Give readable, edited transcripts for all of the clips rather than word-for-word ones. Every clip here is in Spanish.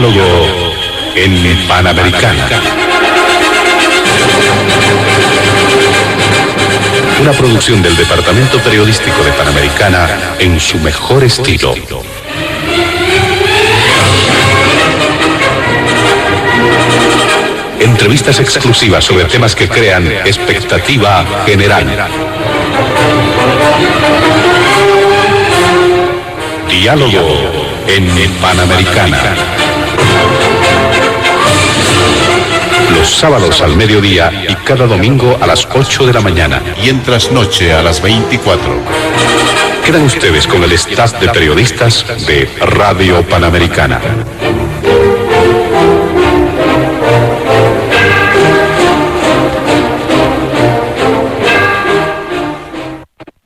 Diálogo en Panamericana. Una producción del Departamento Periodístico de Panamericana en su mejor estilo. Entrevistas exclusivas sobre temas que crean expectativa general. Diálogo en Panamericana. Los sábados al mediodía y cada domingo a las 8 de la mañana. Y en trasnoche a las 24. Quedan ustedes con el staff de periodistas de Radio Panamericana.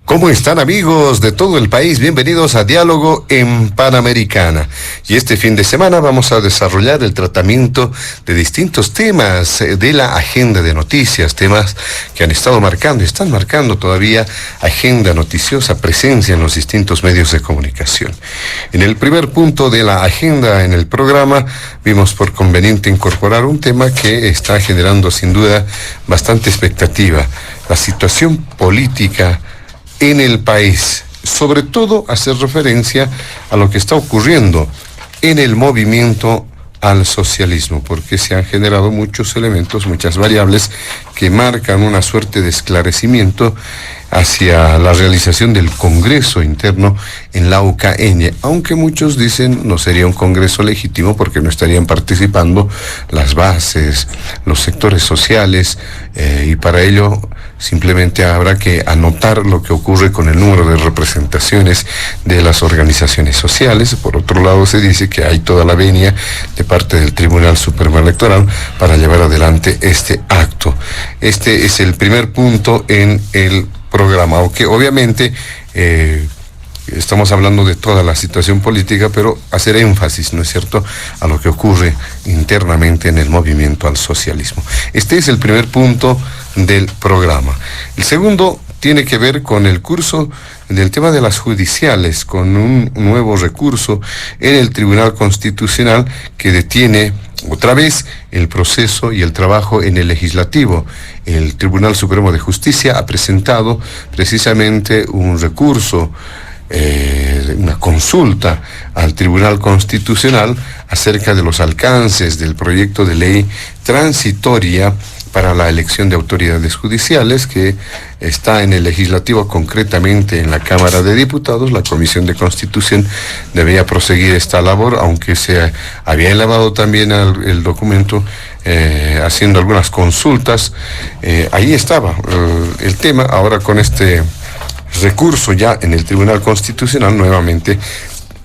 ¿Cómo están, amigos de todo el país? Bienvenidos a Diálogo en Panamericana. Y este fin de semana vamos a desarrollar el tratamiento de distintos temas de la agenda de noticias, temas que han estado marcando y están marcando todavía agenda noticiosa, presencia en los distintos medios de comunicación. En el primer punto de la agenda en el programa vimos por conveniente incorporar un tema que está generando sin duda bastante expectativa: la situación política en el país, sobre todo hacer referencia a lo que está ocurriendo en el movimiento al socialismo, porque se han generado muchos elementos, muchas variables que marcan una suerte de esclarecimiento hacia la realización del Congreso interno en la UCAeñe, aunque muchos dicen no sería un Congreso legítimo porque no estarían participando las bases, los sectores sociales, y para ello simplemente habrá que anotar lo que ocurre con el número de representaciones de las organizaciones sociales. Por otro lado, se dice que hay toda la venia de parte del Tribunal Supremo Electoral para llevar adelante este acto. Este es el primer punto en el programa, aunque obviamente estamos hablando de toda la situación política, pero hacer énfasis, ¿no es cierto?, a lo que ocurre internamente en el movimiento al socialismo. Este es el primer punto del programa. El segundo tiene que ver con el curso del tema de las judiciales, con un nuevo recurso en el Tribunal Constitucional que detiene otra vez el proceso y el trabajo en el legislativo. El Tribunal Supremo de Justicia ha presentado precisamente un recurso, una consulta al Tribunal Constitucional acerca de los alcances del proyecto de ley transitoria para la elección de autoridades judiciales que está en el legislativo, concretamente en la Cámara de Diputados. La Comisión de Constitución debía proseguir esta labor, aunque se había elevado también el documento haciendo algunas consultas. Ahí estaba el tema. Ahora, con este recurso ya en el Tribunal Constitucional, nuevamente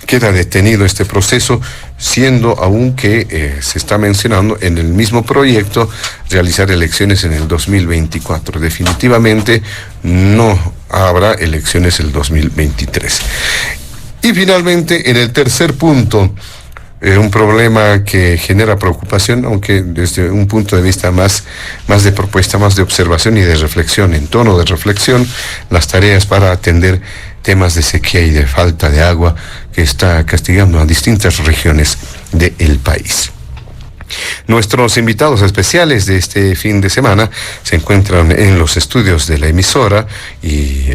queda detenido este proceso, siendo aún que se está mencionando en el mismo proyecto realizar elecciones en el 2024. Definitivamente no habrá elecciones el 2023. Y finalmente, en el tercer punto, un problema que genera preocupación, aunque desde un punto de vista más de propuesta, más de observación y de reflexión, en tono de reflexión, las tareas para atender temas de sequía y de falta de agua que está castigando a distintas regiones del país. Nuestros invitados especiales de este fin de semana se encuentran en los estudios de la emisora y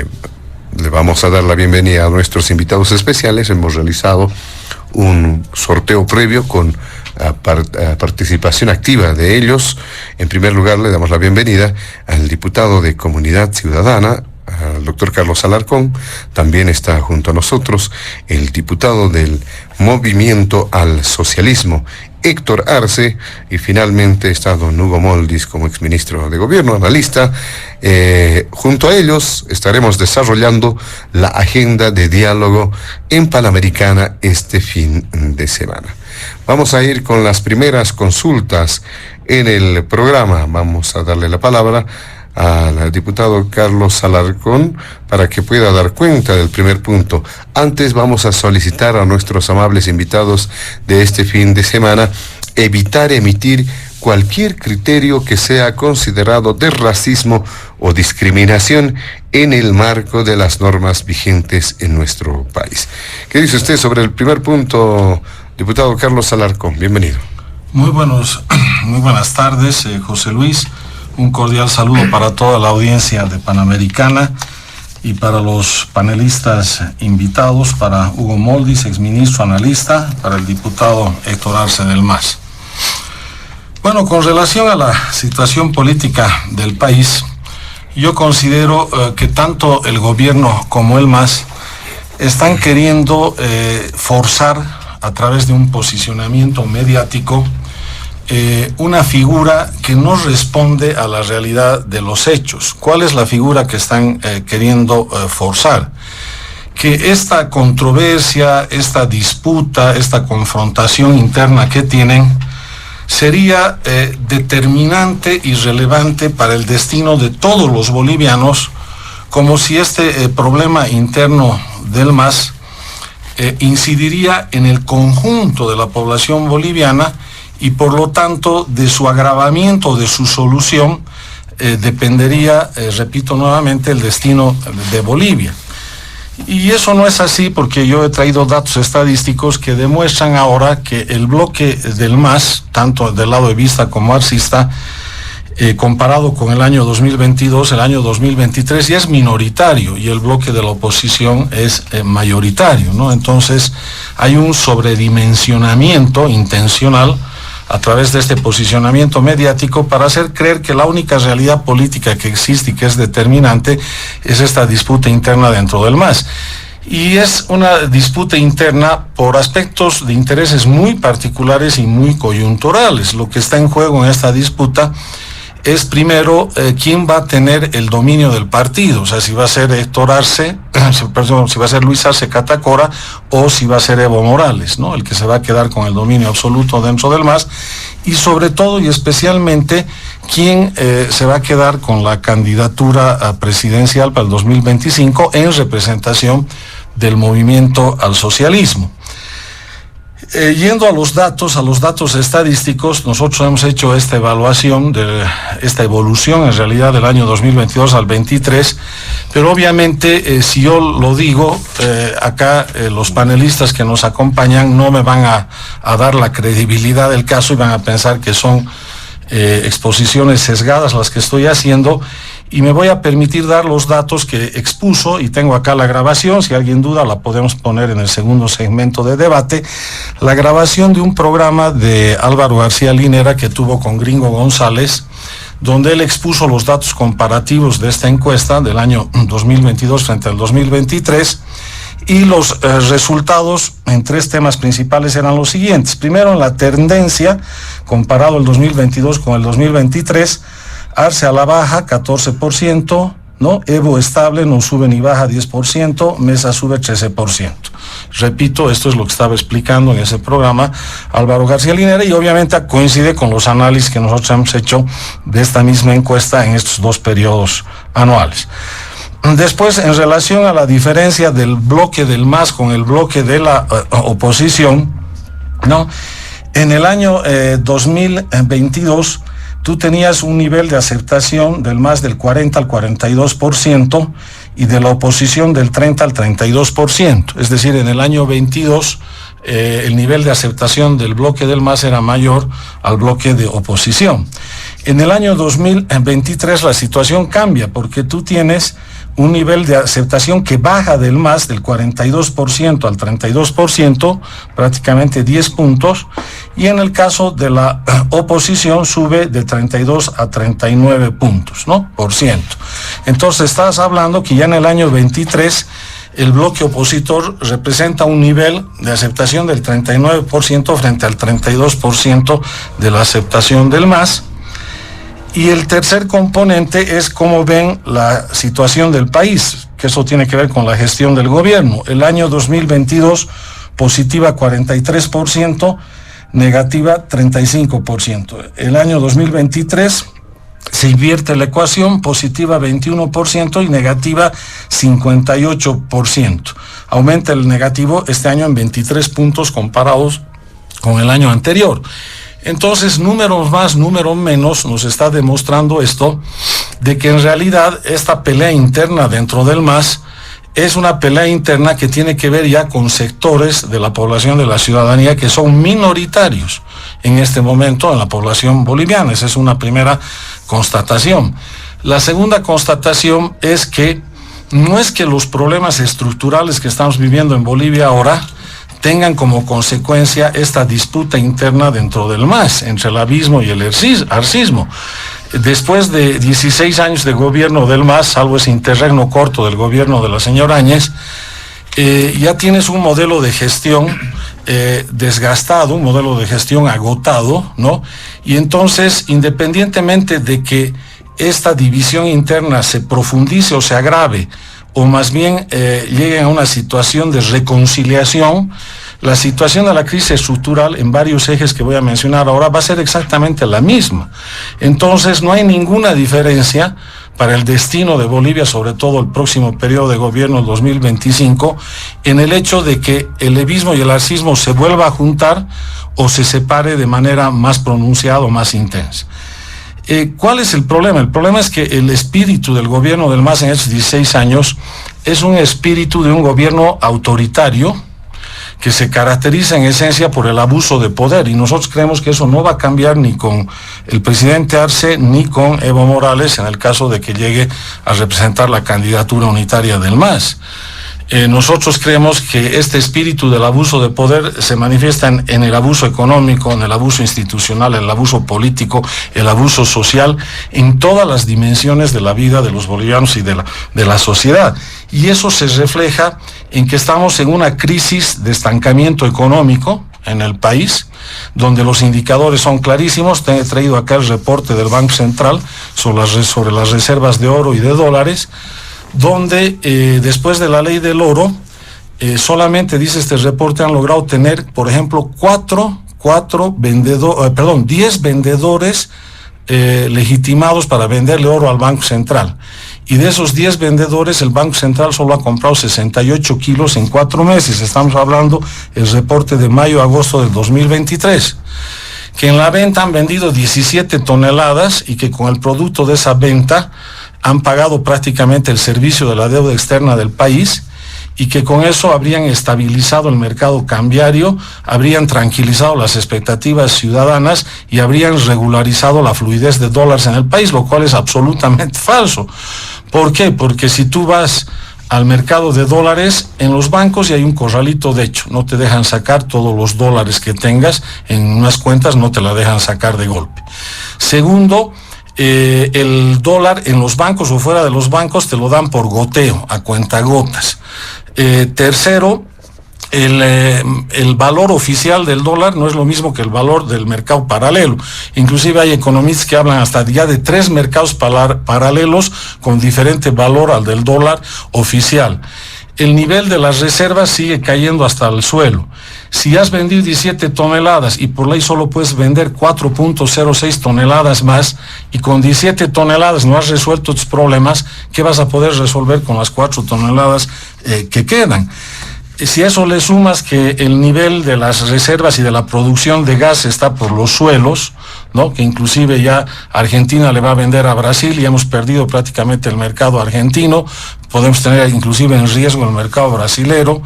le vamos a dar la bienvenida a nuestros invitados especiales. Hemos realizado un sorteo previo con participación activa de ellos. En primer lugar, le damos la bienvenida al diputado de Comunidad Ciudadana, al doctor Carlos Alarcón. También está junto a nosotros el diputado del Movimiento al Socialismo, Héctor Arce, y finalmente está don Hugo Moldis como exministro de Gobierno, analista. Junto a ellos estaremos desarrollando la agenda de diálogo en Panamericana este fin de semana. Vamos a ir con las primeras consultas en el programa. Vamos a darle la palabra al diputado Carlos Alarcón para que pueda dar cuenta del primer punto. Antes vamos a solicitar a nuestros amables invitados de este fin de semana evitar emitir cualquier criterio que sea considerado de racismo o discriminación en el marco de las normas vigentes en nuestro país. ¿Qué dice usted sobre el primer punto, Diputado Carlos Alarcón, bienvenido. Muy buenas tardes, José Luis. Un cordial saludo para toda la audiencia de Panamericana y para los panelistas invitados, para Hugo Moldis, exministro analista, para el diputado Héctor Arce del MAS. Bueno, con relación a la situación política del país, yo considero que tanto el gobierno como el MAS están queriendo forzar a través de un posicionamiento mediático una figura que no responde a la realidad de los hechos. ¿Cuál es la figura que están queriendo forzar? Que esta controversia, esta disputa, esta confrontación interna que tienen sería determinante y relevante para el destino de todos los bolivianos, como si este problema interno del MAS incidiría en el conjunto de la población boliviana y por lo tanto de su agravamiento, de su solución, dependería, repito nuevamente, el destino de Bolivia. Y eso no es así, porque yo he traído datos estadísticos que demuestran ahora que el bloque del MAS, tanto del lado de vista como arcista, comparado con el año 2022, el año 2023 ya es minoritario y el bloque de la oposición es mayoritario, ¿no? Entonces hay un sobredimensionamiento intencional a través de este posicionamiento mediático para hacer creer que la única realidad política que existe y que es determinante es esta disputa interna dentro del MAS. Y es una disputa interna por aspectos de intereses muy particulares y muy coyunturales. Lo que está en juego en esta disputa es primero quién va a tener el dominio del partido, o sea, si va a ser Héctor Arce, si va a ser Luis Arce Catacora o si va a ser Evo Morales, ¿no? El que se va a quedar con el dominio absoluto dentro del MAS, y sobre todo y especialmente quién se va a quedar con la candidatura presidencial para el 2025 en representación del movimiento al socialismo. Yendo a los datos estadísticos, nosotros hemos hecho esta evaluación de esta evolución en realidad del año 2022 al 23, pero obviamente si yo lo digo, acá los panelistas que nos acompañan no me van a dar la credibilidad del caso y van a pensar que son exposiciones sesgadas las que estoy haciendo, y me voy a permitir dar los datos que expuso, y tengo acá la grabación, si alguien duda la podemos poner en el segundo segmento de debate, la grabación de un programa de Álvaro García Linera que tuvo con Gringo González, donde él expuso los datos comparativos de esta encuesta del año 2022 frente al 2023, y los resultados en tres temas principales eran los siguientes. Primero, en la tendencia, comparado el 2022 con el 2023, Arce a la baja, 14%, ¿no? Evo estable, no sube ni baja, 10%, Mesa sube 13%. Repito, esto es lo que estaba explicando en ese programa Álvaro García Linera, y obviamente coincide con los análisis que nosotros hemos hecho de esta misma encuesta en estos dos periodos anuales. Después, en relación a la diferencia del bloque del MAS con el bloque de la oposición, ¿no? En el año 2022, tú tenías un nivel de aceptación del MAS del 40 al 42% y de la oposición del 30 al 32%. Es decir, en el año 22 el nivel de aceptación del bloque del MAS era mayor al bloque de oposición. En el año 2023 la situación cambia, porque tú tienes un nivel de aceptación que baja del MAS del 42% al 32%, prácticamente 10 puntos, y en el caso de la oposición sube de 32 a 39 puntos, ¿no? por ciento. Entonces estás hablando que ya en el año 23 el bloque opositor representa un nivel de aceptación del 39% frente al 32% de la aceptación del MAS. Y el tercer componente es cómo ven la situación del país, que eso tiene que ver con la gestión del gobierno. El año 2022, positiva 43%, negativa 35%. El año 2023 se invierte la ecuación, positiva 21% y negativa 58%. Aumenta el negativo este año en 23 puntos comparados con el año anterior. Entonces, números más, números menos, nos está demostrando esto, de que en realidad esta pelea interna dentro del MAS es una pelea interna que tiene que ver ya con sectores de la población, de la ciudadanía, que son minoritarios en este momento en la población boliviana. Esa es una primera constatación. La segunda constatación es que no es que los problemas estructurales que estamos viviendo en Bolivia ahora tengan como consecuencia esta disputa interna dentro del MAS, entre el abismo y el arcismo. Después de 16 años de gobierno del MAS, salvo ese interregno corto del gobierno de la señora Áñez, ya tienes un modelo de gestión desgastado, un modelo de gestión agotado, ¿no? Y entonces, independientemente de que esta división interna se profundice o se agrave, o más bien lleguen a una situación de reconciliación, la situación de la crisis estructural en varios ejes que voy a mencionar ahora va a ser exactamente la misma. Entonces no hay ninguna diferencia para el destino de Bolivia, sobre todo el próximo periodo de gobierno, el 2025, en el hecho de que el levismo y el arcismo se vuelva a juntar o se separe de manera más pronunciada o más intensa. ¿Cuál es el problema? El problema es que el espíritu del gobierno del MAS en estos 16 años es un espíritu de un gobierno autoritario que se caracteriza en esencia por el abuso de poder, y nosotros creemos que eso no va a cambiar ni con el presidente Arce ni con Evo Morales en el caso de que llegue a representar la candidatura unitaria del MAS. Nosotros creemos que este espíritu del abuso de poder se manifiesta en el abuso económico, en el abuso institucional, en el abuso político, el abuso social, en todas las dimensiones de la vida de los bolivianos y de la sociedad. Y eso se refleja en que estamos en una crisis de estancamiento económico en el país, donde los indicadores son clarísimos. Te he traído acá el reporte del Banco Central sobre las reservas de oro y de dólares, donde después de la ley del oro, solamente, dice este reporte, han logrado tener, por ejemplo, 10 vendedores legitimados para venderle oro al Banco Central. Y de esos 10 vendedores, el Banco Central solo ha comprado 68 kilos en 4 meses. Estamos hablando del reporte de mayo-agosto del 2023. Que en la venta han vendido 17 toneladas y que con el producto de esa venta han pagado prácticamente el servicio de la deuda externa del país, y que con eso habrían estabilizado el mercado cambiario, habrían tranquilizado las expectativas ciudadanas y habrían regularizado la fluidez de dólares en el país, lo cual es absolutamente falso. ¿Por qué? Porque si tú vas al mercado de dólares, en los bancos y hay un corralito de hecho, no te dejan sacar todos los dólares que tengas, en unas cuentas no te la dejan sacar de golpe. Segundo, el dólar en los bancos o fuera de los bancos te lo dan por goteo, a cuentagotas. Tercero, el valor oficial del dólar no es lo mismo que el valor del mercado paralelo. Inclusive hay economistas que hablan hasta ya de 3 mercados paralelos con diferente valor al del dólar oficial. El nivel de las reservas sigue cayendo hasta el suelo. Si has vendido 17 toneladas y por ley solo puedes vender 4.06 toneladas más, y con 17 toneladas no has resuelto tus problemas, ¿qué vas a poder resolver con las 4 toneladas que quedan? Si a eso le sumas que el nivel de las reservas y de la producción de gas está por los suelos, ¿no? Que inclusive ya Argentina le va a vender a Brasil y hemos perdido prácticamente el mercado argentino, podemos tener inclusive en riesgo el mercado brasilero,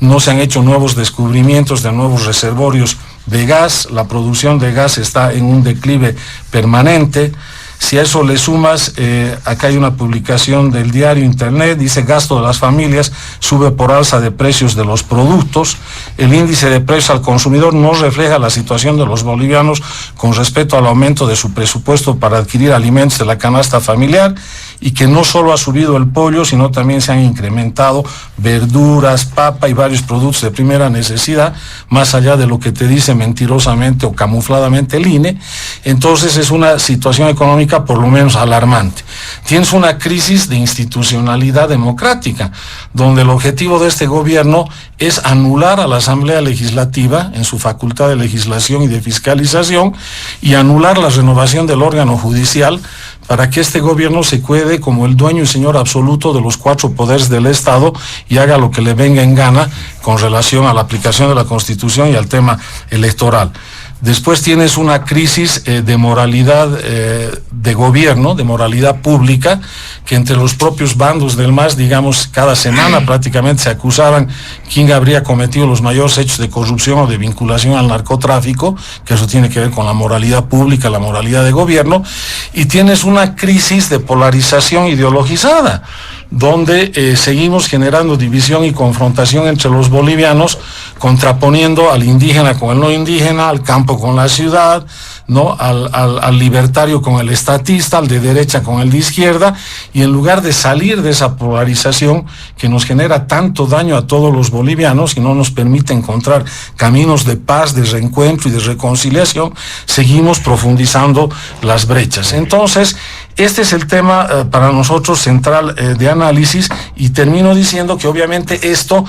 no se han hecho nuevos descubrimientos de nuevos reservorios de gas, la producción de gas está en un declive permanente. Si a eso le sumas, acá hay una publicación del diario Internet, dice gasto de las familias sube por alza de precios de los productos. El índice de precios al consumidor no refleja la situación de los bolivianos con respecto al aumento de su presupuesto para adquirir alimentos de la canasta familiar, y que no solo ha subido el pollo, sino también se han incrementado verduras, papa y varios productos de primera necesidad, más allá de lo que te dice mentirosamente o camufladamente el INE. Entonces es una situación económica por lo menos alarmante. Tienes una crisis de institucionalidad democrática, donde el objetivo de este gobierno es anular a la Asamblea Legislativa en su facultad de legislación y de fiscalización, y anular la renovación del órgano judicial, para que este gobierno se quede como el dueño y señor absoluto de los 4 poderes del Estado y haga lo que le venga en gana con relación a la aplicación de la Constitución y al tema electoral. Después tienes una crisis de moralidad de gobierno, de moralidad pública, que entre los propios bandos del MAS, digamos, cada semana prácticamente se acusaban quién habría cometido los mayores hechos de corrupción o de vinculación al narcotráfico, que eso tiene que ver con la moralidad pública, la moralidad de gobierno, y tienes una crisis de polarización ideologizada, donde seguimos generando división y confrontación entre los bolivianos, contraponiendo al indígena con el no indígena, al campo con la ciudad, ¿no? Al libertario con el estatista, al de derecha con el de izquierda, y en lugar de salir de esa polarización que nos genera tanto daño a todos los bolivianos y no nos permite encontrar caminos de paz, de reencuentro y de reconciliación, seguimos profundizando las brechas. Entonces, este es el tema para nosotros central de análisis, y termino diciendo que obviamente esto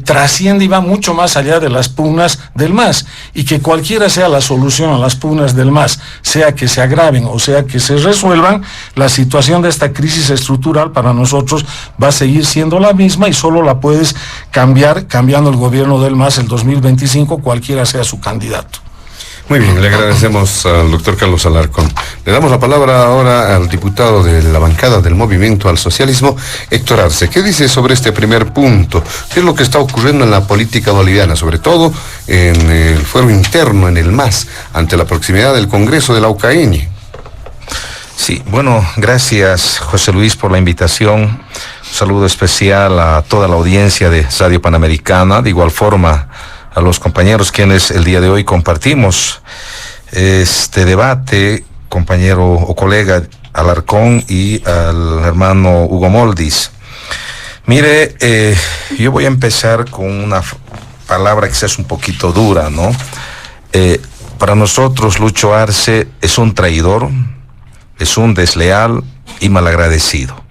trasciende y va mucho más allá de las pugnas del MAS, y que cualquiera sea la solución a las pugnas del MAS, sea que se agraven o sea que se resuelvan, la situación de esta crisis estructural para nosotros va a seguir siendo la misma, y solo la puedes cambiar cambiando el gobierno del MAS el 2025, cualquiera sea su candidato. Muy bien, le agradecemos al doctor Carlos Alarcón. Le damos la palabra ahora al diputado de la bancada del Movimiento al Socialismo, Héctor Arce. ¿Qué dice sobre este primer punto? ¿Qué es lo que está ocurriendo en la política boliviana, sobre todo en el fuero interno, en el MAS, ante la proximidad del Congreso de la UCAeñe? Sí, bueno, gracias José Luis por la invitación. Un saludo especial a toda la audiencia de Radio Panamericana, de igual forma a los compañeros quienes el día de hoy compartimos este debate, compañero o colega Alarcón y al hermano Hugo Moldis. Mire, yo voy a empezar con una palabra que es un poquito dura, ¿no? Para nosotros Lucho Arce es un traidor, es un desleal y malagradecido.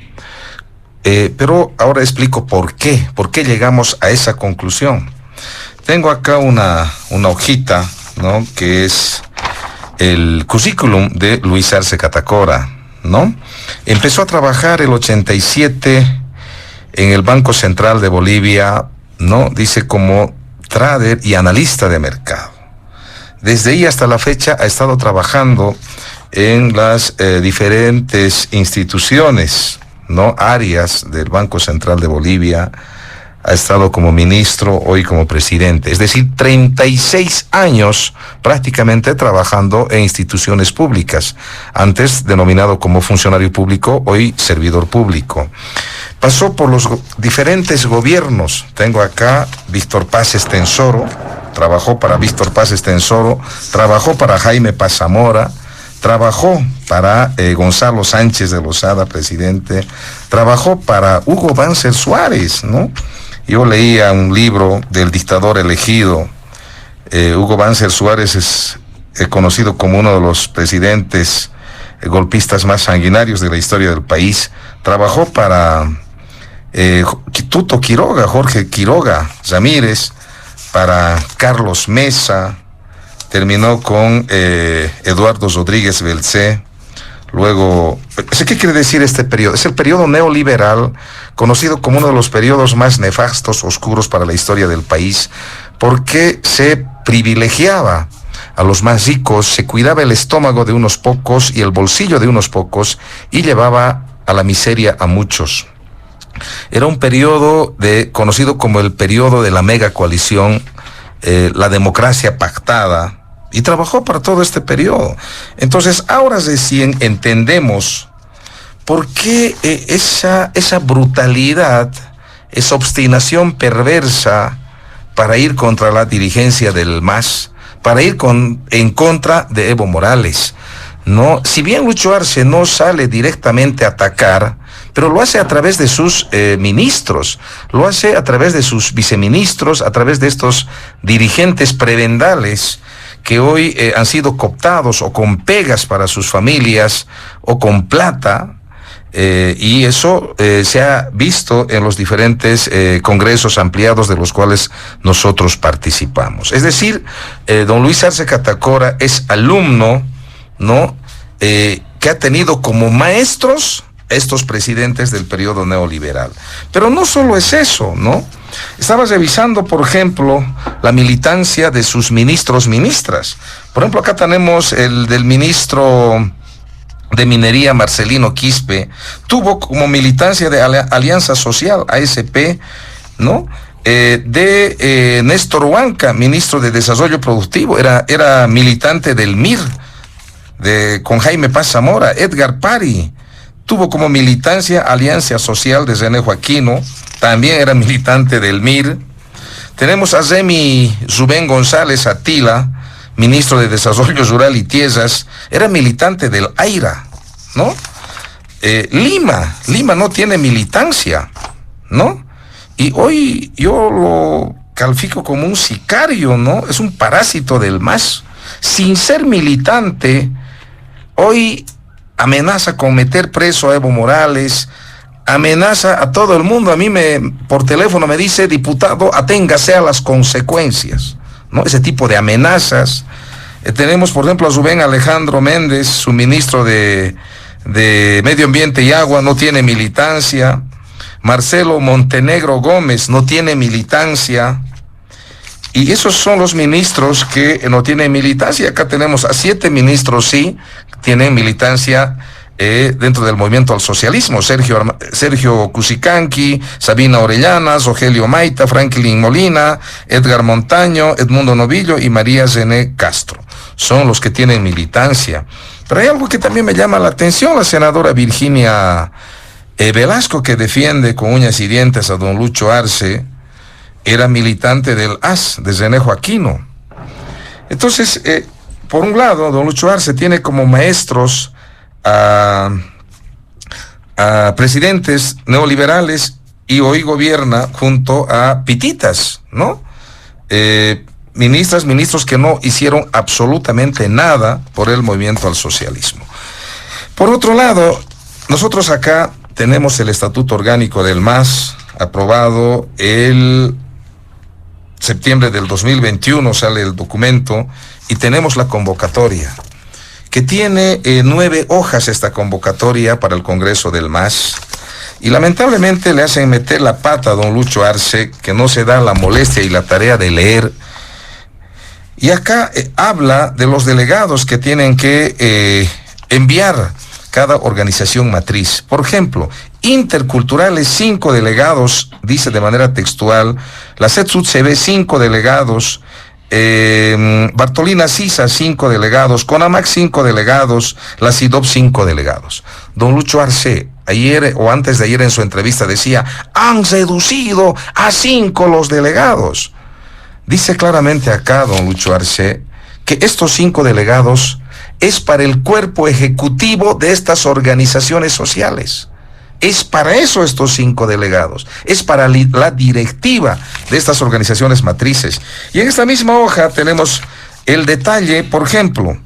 Pero ahora explico por qué llegamos a esa conclusión. Tengo acá una hojita, ¿no?, que es el currículum de Luis Arce Catacora, ¿no? Empezó a trabajar el 87 en el Banco Central de Bolivia, ¿no? Dice como trader y analista de mercado. Desde ahí hasta la fecha ha estado trabajando en las diferentes instituciones, ¿no?, áreas del Banco Central de Bolivia. Ha estado como ministro, hoy como presidente. Es decir, 36 años prácticamente trabajando en instituciones públicas. Antes denominado como funcionario público, hoy servidor público. Pasó por los diferentes gobiernos. Tengo acá Víctor Paz Estensoro. Trabajó para Víctor Paz Estensoro. Trabajó para Jaime Paz Zamora. Trabajó para Gonzalo Sánchez de Lozada, presidente. Trabajó para Hugo Banzer Suárez, ¿no? Yo leía un libro del dictador elegido. Hugo Banzer Suárez es conocido como uno de los presidentes golpistas más sanguinarios de la historia del país. Trabajó para Tuto Quiroga, Jorge Quiroga Ramírez, para Carlos Mesa. Terminó con Eduardo Rodríguez Belcé. Luego, ¿qué quiere decir este periodo? Es el periodo neoliberal, conocido como uno de los periodos más nefastos, oscuros para la historia del país, porque se privilegiaba a los más ricos, se cuidaba el estómago de unos pocos y el bolsillo de unos pocos, y llevaba a la miseria a muchos. Era un periodo conocido como el periodo de la mega coalición, la democracia pactada, y trabajó para todo este periodo. Entonces, ahora recién entendemos por qué esa brutalidad, esa obstinación perversa para ir contra la dirigencia del MAS, para ir en contra de Evo Morales, ¿no? Si bien Lucho Arce no sale directamente a atacar, pero lo hace a través de sus ministros, lo hace a través de sus viceministros, a través de estos dirigentes prebendales que hoy han sido cooptados o con pegas para sus familias o con plata, y eso se ha visto en los diferentes congresos ampliados de los cuales nosotros participamos. Es decir, don Luis Arce Catacora es alumno, ¿no?, que ha tenido como maestros estos presidentes del periodo neoliberal. Pero no solo es eso, ¿no? estaba revisando, por ejemplo, la militancia de sus ministros, ministras. Por ejemplo, acá tenemos el del ministro de Minería, Marcelino Quispe, tuvo como militancia de Alianza Social, ASP, ¿no? De Néstor Huanca, ministro de Desarrollo Productivo, era militante del MIR, con Jaime Paz Zamora. Edgar Pari tuvo como militancia Alianza Social de René Joaquino, también era militante del MIR. Tenemos a Remy Rubén González Atila, ministro de Desarrollo Rural y Tierras, era militante del AIRA, ¿no? Lima no tiene militancia, ¿no? Y hoy yo lo califico como un sicario, ¿no? Es un parásito del MAS. Sin ser militante, hoy amenaza con meter preso a Evo Morales, amenaza a todo el mundo. A mí por teléfono me dice, diputado, aténgase a las consecuencias, ¿no? Ese tipo de amenazas. Tenemos, por ejemplo, a Rubén Alejandro Méndez, su ministro de Medio Ambiente y Agua, no tiene militancia. Marcelo Montenegro Gómez no tiene militancia. Y esos son los ministros que no tienen militancia. Acá tenemos a 7 ministros, sí, tienen militancia dentro del movimiento al socialismo. Sergio Cusicanqui, Sabina Orellanas, Rogelio Maita, Franklin Molina, Edgar Montaño, Edmundo Novillo y María Zené Castro. Son los que tienen militancia. Pero hay algo que también me llama la atención, la senadora Virginia Velasco, que defiende con uñas y dientes a don Lucho Arce, era militante del AS, de René Joaquino. Entonces, por un lado, don Lucho Arce tiene como maestros a presidentes neoliberales y hoy gobierna junto a pititas, ¿no? Ministros que no hicieron absolutamente nada por el movimiento al socialismo. Por otro lado, nosotros acá tenemos el Estatuto Orgánico del MAS, aprobado el septiembre del 2021, sale el documento, y tenemos la convocatoria, que tiene 9 hojas esta convocatoria para el Congreso del MAS, y lamentablemente le hacen meter la pata a don Lucho Arce, que no se da la molestia y la tarea de leer. Y acá habla de los delegados que tienen que enviar cada organización matriz. Por ejemplo, interculturales, 5 delegados, dice de manera textual, la CETSUT-CB, 5 delegados, Bartolina Sisa, 5 delegados, CONAMAC, 5 delegados, la CIDOP, 5 delegados. Don Lucho Arce, ayer o antes de ayer en su entrevista decía, han reducido a 5 los delegados. Dice claramente acá don Lucho Arce que estos 5 delegados es para el cuerpo ejecutivo de estas organizaciones sociales. Es para eso estos 5 delegados. Es para la directiva de estas organizaciones matrices. Y en esta misma hoja tenemos el detalle, por ejemplo,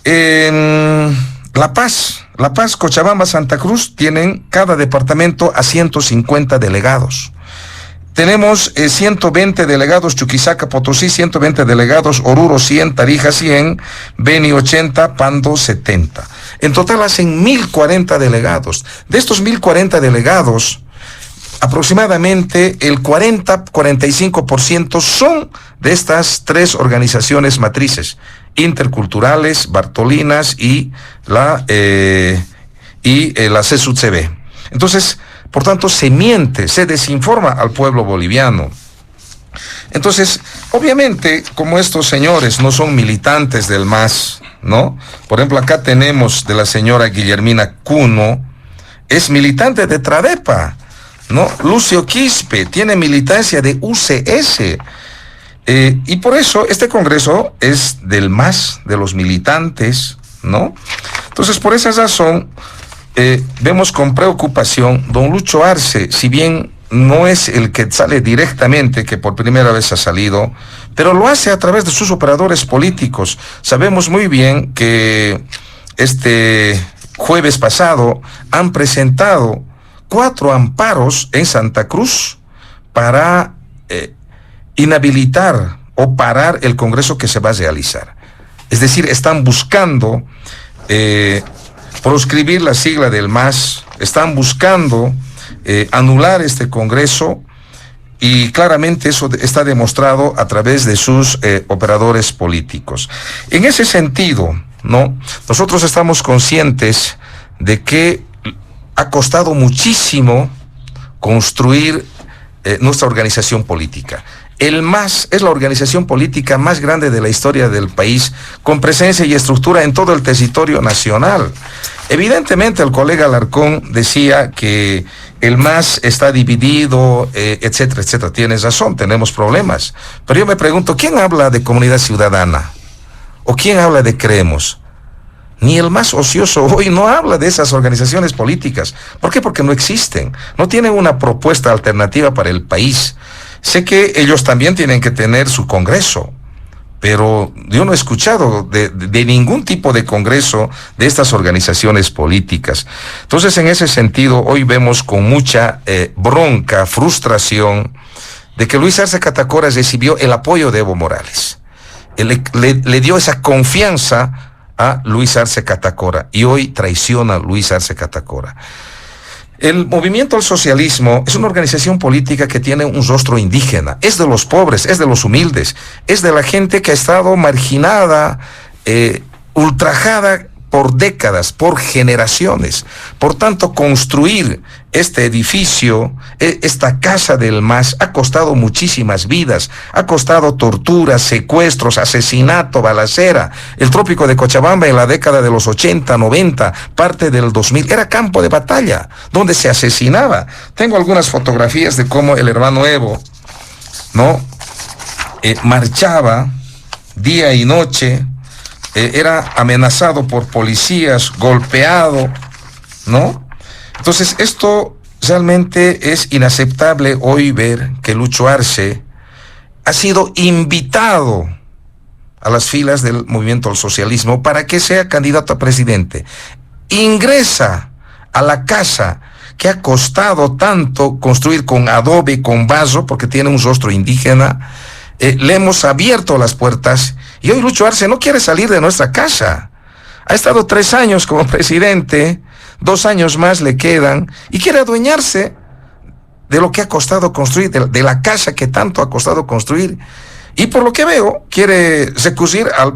en La Paz, Cochabamba, Santa Cruz, tienen cada departamento a 150 delegados. Tenemos 120 delegados Chuquisaca, Potosí, 120 delegados Oruro, 100, Tarija, 100, Beni, 80, Pando, 70. En total hacen 1040 delegados. De estos 1040 delegados, aproximadamente el 40-45% son de estas 3 organizaciones matrices, interculturales, Bartolinas y la CESUT-CB. Entonces, por tanto, se miente, se desinforma al pueblo boliviano. Entonces, obviamente, como estos señores no son militantes del MAS, ¿no? Por ejemplo, acá tenemos de la señora Guillermina Cuno, es militante de Tradepa, ¿no? Lucio Quispe tiene militancia de UCS. Y por eso este congreso es del MAS, de los militantes, ¿no? Entonces, por esa razón, vemos con preocupación don Lucho Arce, si bien no es el que sale directamente, que por primera vez ha salido, pero lo hace a través de sus operadores políticos. Sabemos muy bien que este jueves pasado han presentado 4 amparos en Santa Cruz para inhabilitar o parar el congreso que se va a realizar. Es decir, están buscando proscribir la sigla del MAS, están buscando anular este congreso Y claramente eso está demostrado a través de sus operadores políticos. En ese sentido, ¿no? Nosotros estamos conscientes de que ha costado muchísimo construir nuestra organización política. El MAS es la organización política más grande de la historia del país, con presencia y estructura en todo el territorio nacional. Evidentemente el colega Alarcón decía que el MAS está dividido, etcétera, etcétera. Tienes razón, tenemos problemas. Pero yo me pregunto, ¿quién habla de comunidad ciudadana? ¿O quién habla de Creemos? Ni el más ocioso hoy no habla de esas organizaciones políticas. ¿Por qué? Porque no existen. No tienen una propuesta alternativa para el país. Sé que ellos también tienen que tener su congreso, pero yo no he escuchado de ningún tipo de congreso de estas organizaciones políticas. Entonces, en ese sentido, hoy vemos con mucha bronca, frustración, de que Luis Arce Catacora recibió el apoyo de Evo Morales. Le dio esa confianza a Luis Arce Catacora y hoy traiciona a Luis Arce Catacora. El movimiento al socialismo es una organización política que tiene un rostro indígena, es de los pobres, es de los humildes, es de la gente que ha estado marginada, ultrajada por décadas, por generaciones. Por tanto, construir este edificio, esta casa del MAS, ha costado muchísimas vidas, ha costado torturas, secuestros, asesinato, balacera. El trópico de Cochabamba en la década de los 80, 90, parte del 2000, era campo de batalla, donde se asesinaba. Tengo algunas fotografías de cómo el hermano Evo, ¿no? Marchaba día y noche, era amenazado por policías, golpeado, ¿no? Entonces, esto realmente es inaceptable hoy ver que Lucho Arce ha sido invitado a las filas del movimiento al socialismo para que sea candidato a presidente. Ingresa a la casa que ha costado tanto construir con adobe, con barro, porque tiene un rostro indígena. Le hemos abierto las puertas y hoy Lucho Arce no quiere salir de nuestra casa. Ha estado 3 años como presidente, 2 años más le quedan y quiere adueñarse de lo que ha costado construir, de la casa que tanto ha costado construir. Y por lo que veo, quiere recurrir al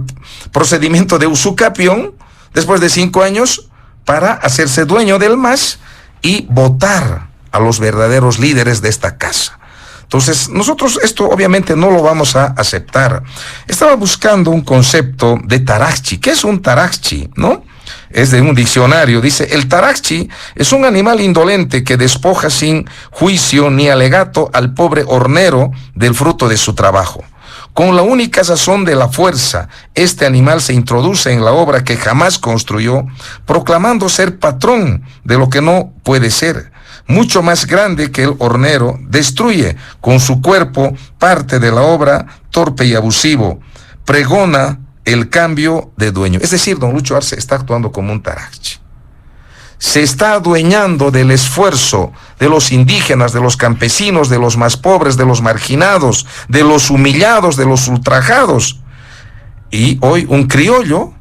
procedimiento de usucapión después de 5 años para hacerse dueño del MAS y votar a los verdaderos líderes de esta casa. Entonces, nosotros esto obviamente no lo vamos a aceptar. Estaba buscando un concepto de Taraxchi. ¿Qué es un Taraxchi, no? Es de un diccionario. Dice, el Taraxchi es un animal indolente que despoja sin juicio ni alegato al pobre hornero del fruto de su trabajo. Con la única razón de la fuerza, este animal se introduce en la obra que jamás construyó, proclamando ser patrón de lo que no puede ser. Mucho más grande que el hornero, destruye con su cuerpo parte de la obra, torpe y abusivo, pregona el cambio de dueño. Es decir, don Lucho Arce está actuando como un Taraxchi. Se está adueñando del esfuerzo de los indígenas, de los campesinos, de los más pobres, de los marginados, de los humillados, de los ultrajados. Y hoy un criollo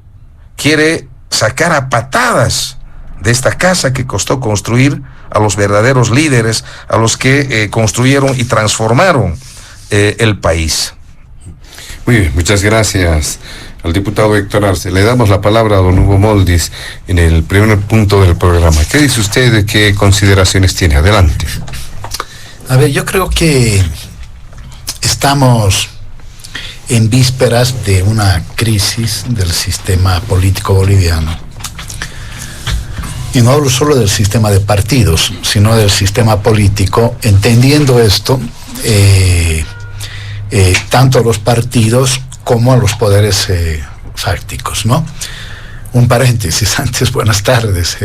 quiere sacar a patadas de esta casa que costó construir a los verdaderos líderes, a los que construyeron y transformaron el país. Muy bien, muchas gracias al diputado Héctor Arce. Le damos la palabra a don Hugo Moldis en el primer punto del programa. ¿Qué dice usted? ¿Qué consideraciones tiene? Adelante. A ver, yo creo que estamos en vísperas de una crisis del sistema político boliviano. Y no hablo solo del sistema de partidos, sino del sistema político, entendiendo esto, tanto a los partidos como a los poderes fácticos, ¿no? Un paréntesis antes, buenas tardes.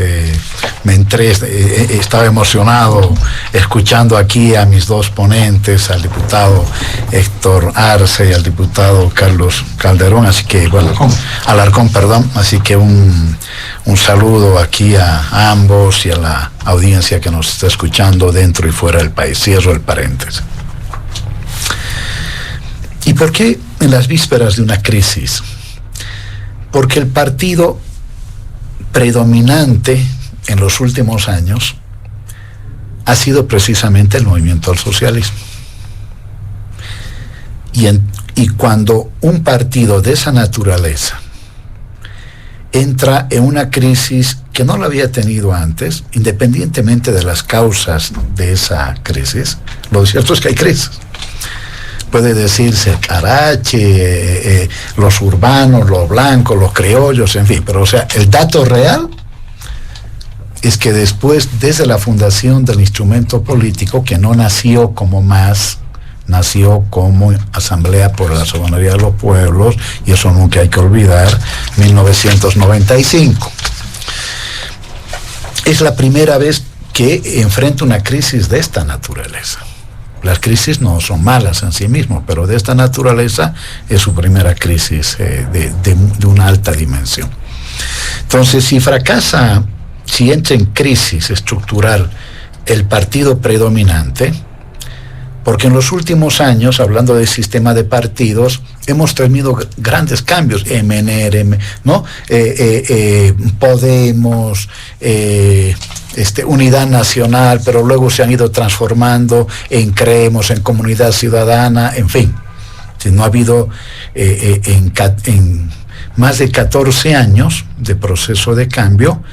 Me entré, estaba emocionado escuchando aquí a mis dos ponentes, al diputado Héctor Arce y al diputado Carlos Calderón, así que, bueno, Alarcón, perdón, así que un saludo aquí a ambos y a la audiencia que nos está escuchando dentro y fuera del país. Cierro el paréntesis. ¿Y por qué en las vísperas de una crisis? Porque el partido predominante en los últimos años ha sido precisamente el movimiento al socialismo. Y cuando un partido de esa naturaleza entra en una crisis que no la había tenido antes, independientemente de las causas de esa crisis, lo cierto es que hay crisis. Puede decirse Carache, los urbanos, los blancos, los criollos, en fin, pero o sea, el dato real es que después, desde la fundación del instrumento político, que no nació como MAS, nació como Asamblea por la Soberanía de los Pueblos, y eso nunca hay que olvidar, 1995. Es la primera vez que enfrenta una crisis de esta naturaleza. Las crisis no son malas en sí mismas, pero de esta naturaleza es su primera crisis de una alta dimensión. Entonces, si fracasa, si entra en crisis estructural el partido predominante, porque en los últimos años, hablando del sistema de partidos, hemos tenido grandes cambios, MNR, ¿no? Podemos, Unidad Nacional, pero luego se han ido transformando en Creemos, en Comunidad Ciudadana, en fin. No ha habido en más de 14 años de proceso de cambio,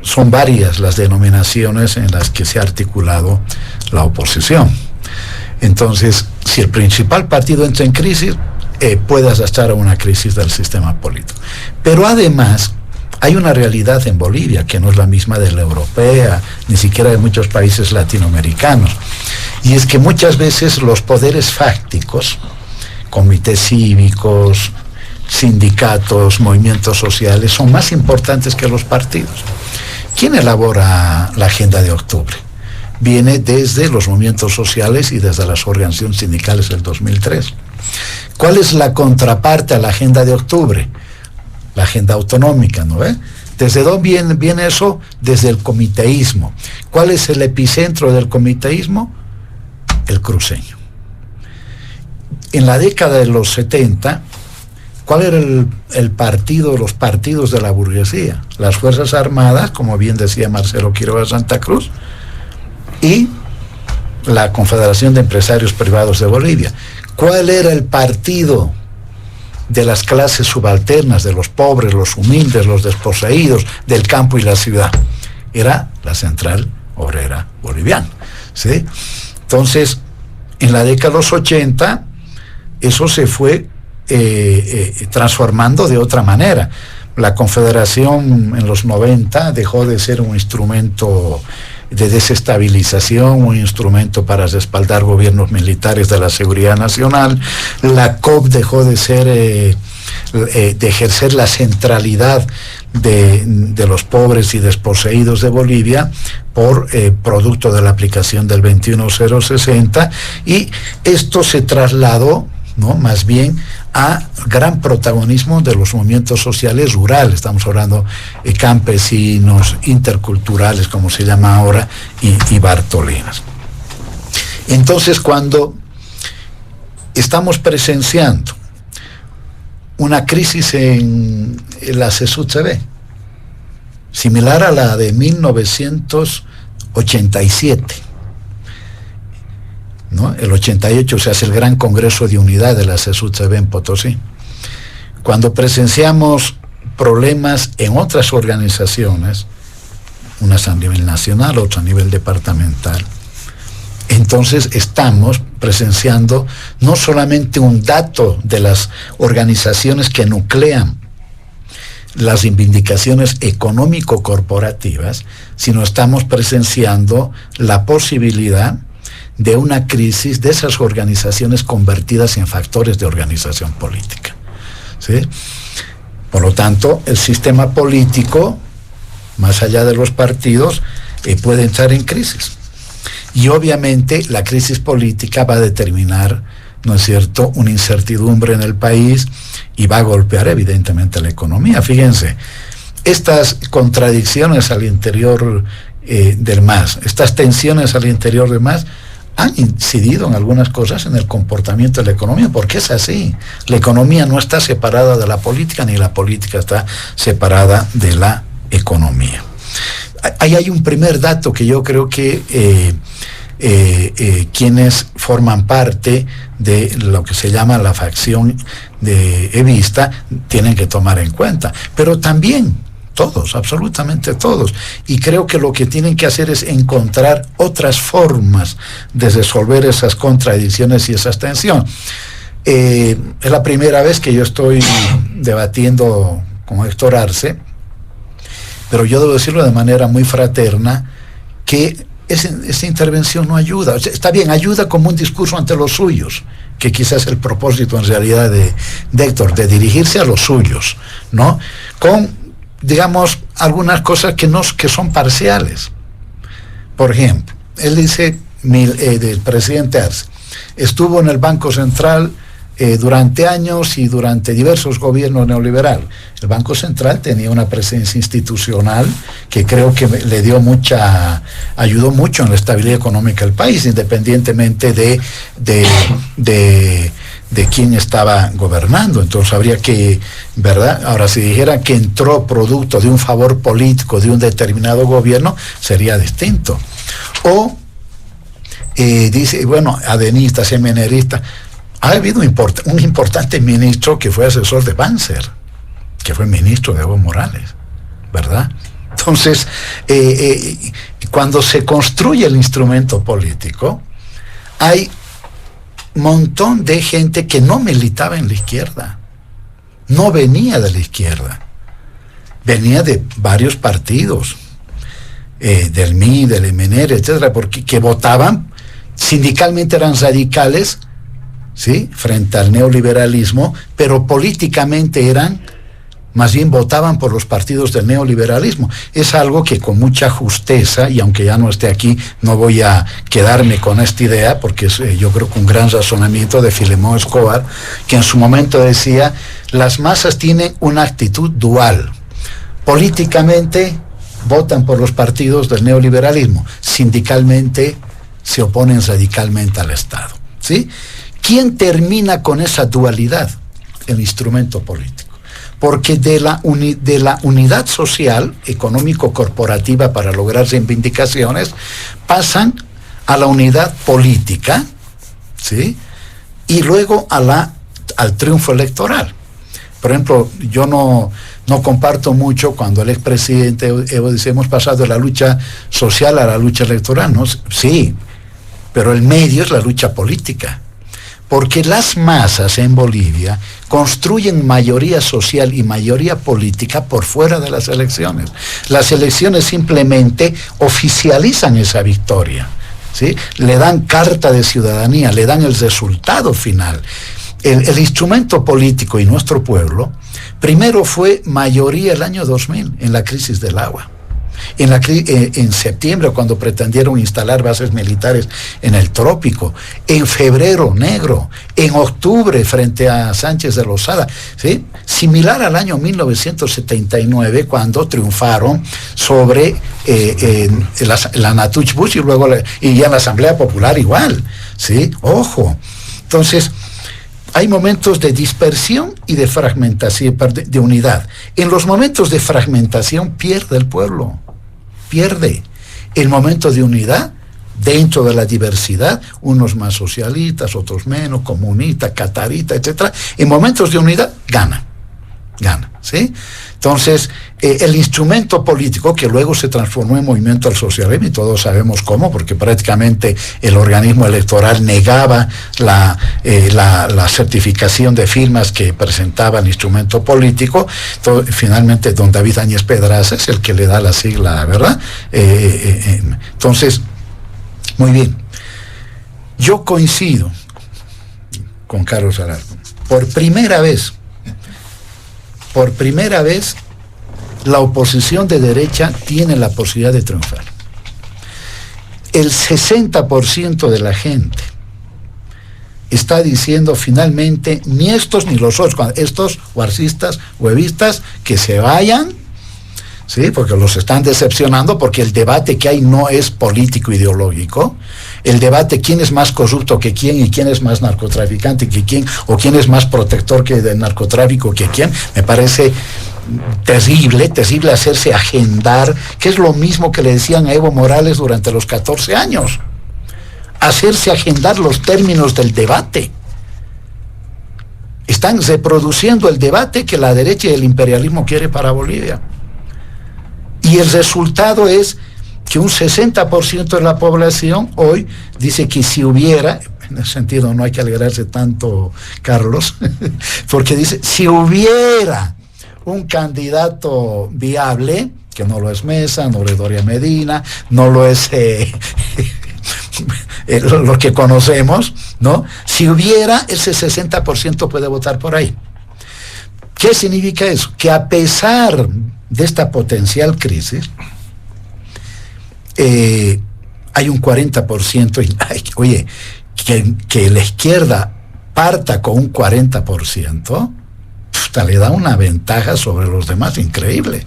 son varias las denominaciones en las que se ha articulado la oposición. Entonces, si el principal partido entra en crisis, puede arrastrar a una crisis del sistema político. Pero además, hay una realidad en Bolivia que no es la misma de la europea, ni siquiera de muchos países latinoamericanos. Y es que muchas veces los poderes fácticos, comités cívicos, sindicatos, movimientos sociales, son más importantes que los partidos. ¿Quién elabora la Agenda de Octubre? Viene desde los movimientos sociales y desde las organizaciones sindicales del 2003. ¿Cuál es la contraparte a la Agenda de Octubre? La agenda autonómica, ¿no ve? ¿Desde dónde viene eso? Desde el comiteísmo. ¿Cuál es el epicentro del comiteísmo? El cruceño. En la década de los 70, ¿cuál era el partido, los partidos de la burguesía? Las Fuerzas Armadas, como bien decía Marcelo Quiroga Santa Cruz, y la Confederación de Empresarios Privados de Bolivia. ¿Cuál era el partido de las clases subalternas, de los pobres, los humildes, los desposeídos, del campo y la ciudad? Era la Central Obrera Boliviana, ¿sí? Entonces, en la década de los 80, eso se fue transformando de otra manera. La Confederación en los 90 dejó de ser un instrumento de desestabilización, un instrumento para respaldar gobiernos militares de la seguridad nacional. La COP dejó de ser, de ejercer la centralidad de los pobres y desposeídos de Bolivia por producto de la aplicación del 21060, y esto se trasladó, ¿no?, más bien a gran protagonismo de los movimientos sociales rurales. Estamos hablando de campesinos, interculturales, como se llama ahora, y bartolinas. Entonces, cuando estamos presenciando una crisis en la CSUCB, similar a la de 1987, ¿no? El 88 se hace el gran Congreso de Unidad de la CSUCB en Potosí. Cuando presenciamos problemas en otras organizaciones, unas a nivel nacional, otras a nivel departamental, entonces estamos presenciando no solamente un dato de las organizaciones que nuclean las reivindicaciones económico-corporativas, sino estamos presenciando la posibilidad de una crisis de esas organizaciones convertidas en factores de organización política, ¿sí? Por lo tanto, el sistema político, más allá de los partidos, puede entrar en crisis. Y obviamente la crisis política va a determinar, ¿no es cierto?, una incertidumbre en el país y va a golpear evidentemente la economía. Fíjense, estas contradicciones al interior del MAS, estas tensiones al interior del MAS, han incidido en algunas cosas en el comportamiento de la economía, porque es así. La economía no está separada de la política, ni la política está separada de la economía. Ahí hay un primer dato que yo creo que quienes forman parte de lo que se llama la facción de evista tienen que tomar en cuenta, pero también todos, absolutamente todos, y creo que lo que tienen que hacer es encontrar otras formas de resolver esas contradicciones y esa tensión. Es la primera vez que yo estoy debatiendo con Héctor Arce, pero yo debo decirlo de manera muy fraterna, que esa intervención no ayuda. O sea, está bien, ayuda como un discurso ante los suyos, que quizás es el propósito en realidad de Héctor, de dirigirse a los suyos, ¿no? Con, digamos, algunas cosas que son parciales. Por ejemplo, él dice, del presidente Arce, estuvo en el Banco Central durante años y durante diversos gobiernos neoliberales. El Banco Central tenía una presencia institucional que creo que ayudó mucho en la estabilidad económica del país, independientemente de quién estaba gobernando. Entonces habría que, ¿verdad? Ahora, si dijera que entró producto de un favor político de un determinado gobierno, sería distinto. O dice, bueno, adenistas, semeneristas. Ha habido un importante ministro que fue asesor de Banzer, que fue ministro de Evo Morales, ¿verdad? Entonces, cuando se construye el instrumento político, hay un montón de gente que no militaba en la izquierda, no venía de la izquierda, venía de varios partidos, del MI, del MNR, etcétera, que votaban, sindicalmente eran radicales, ¿sí?, frente al neoliberalismo, pero políticamente más bien votaban por los partidos del neoliberalismo. Es algo que con mucha justeza, y aunque ya no esté aquí, no voy a quedarme con esta idea, porque es, yo creo que un gran razonamiento de Filemón Escobar, que en su momento decía, las masas tienen una actitud dual. Políticamente votan por los partidos del neoliberalismo, sindicalmente se oponen radicalmente al Estado, ¿sí? ¿Quién termina con esa dualidad? El instrumento político. Porque de la unidad social, económico-corporativa para lograr reivindicaciones, pasan a la unidad política, ¿sí?, y luego al triunfo electoral. Por ejemplo, yo no comparto mucho cuando el expresidente Evo dice, hemos pasado de la lucha social a la lucha electoral, ¿no? Sí, pero el medio es la lucha política. Porque las masas en Bolivia construyen mayoría social y mayoría política por fuera de las elecciones. Las elecciones simplemente oficializan esa victoria, ¿sí? Le dan carta de ciudadanía, le dan el resultado final. El instrumento político y nuestro pueblo, primero fue mayoría el año 2000 en la crisis del agua. En septiembre, cuando pretendieron instalar bases militares en el trópico, en febrero negro, en octubre frente a Sánchez de Lozada, ¿sí?, similar al año 1979, cuando triunfaron sobre la Natuch Bush y ya en la Asamblea Popular igual, ¿sí? Ojo. Entonces, hay momentos de dispersión y de fragmentación, de unidad. En los momentos de fragmentación pierde el pueblo, pierde. El momento de unidad, dentro de la diversidad, unos más socialistas, otros menos, comunistas, cataritas, etc. En momentos de unidad, gana, ¿sí? Entonces, el instrumento político, que luego se transformó en movimiento al socialismo, y todos sabemos cómo, porque prácticamente el organismo electoral negaba la certificación de firmas que presentaba el instrumento político. Finalmente, don David Áñez Pedraza es el que le da la sigla, ¿verdad? Entonces, muy bien. Yo coincido con Carlos Alarcón. Por primera vez, la oposición de derecha tiene la posibilidad de triunfar. El 60% de la gente está diciendo finalmente, ni estos ni los otros, estos arcistas o evistas, que se vayan, ¿sí?, porque los están decepcionando, porque el debate que hay no es político ideológico. El debate, quién es más corrupto que quién, y quién es más narcotraficante que quién, o quién es más protector que del narcotráfico que quién, me parece terrible hacerse agendar, que es lo mismo que le decían a Evo Morales durante los 14 años. hacerse agendar los términos del debate. Están reproduciendo el debate que la derecha y el imperialismo quiere para Bolivia. Y el resultado es que un 60% de la población hoy dice que si hubiera, en ese sentido no hay que alegrarse tanto, Carlos, porque dice, si hubiera un candidato viable, que no lo es Mesa, no lo es Doria Medina, no lo es lo que conocemos, ¿no? Si hubiera, ese 60% puede votar por ahí. ¿Qué significa eso? Que a pesar de esta potencial crisis, hay un 40%, oye, que la izquierda parta con un 40%, le da una ventaja sobre los demás increíble.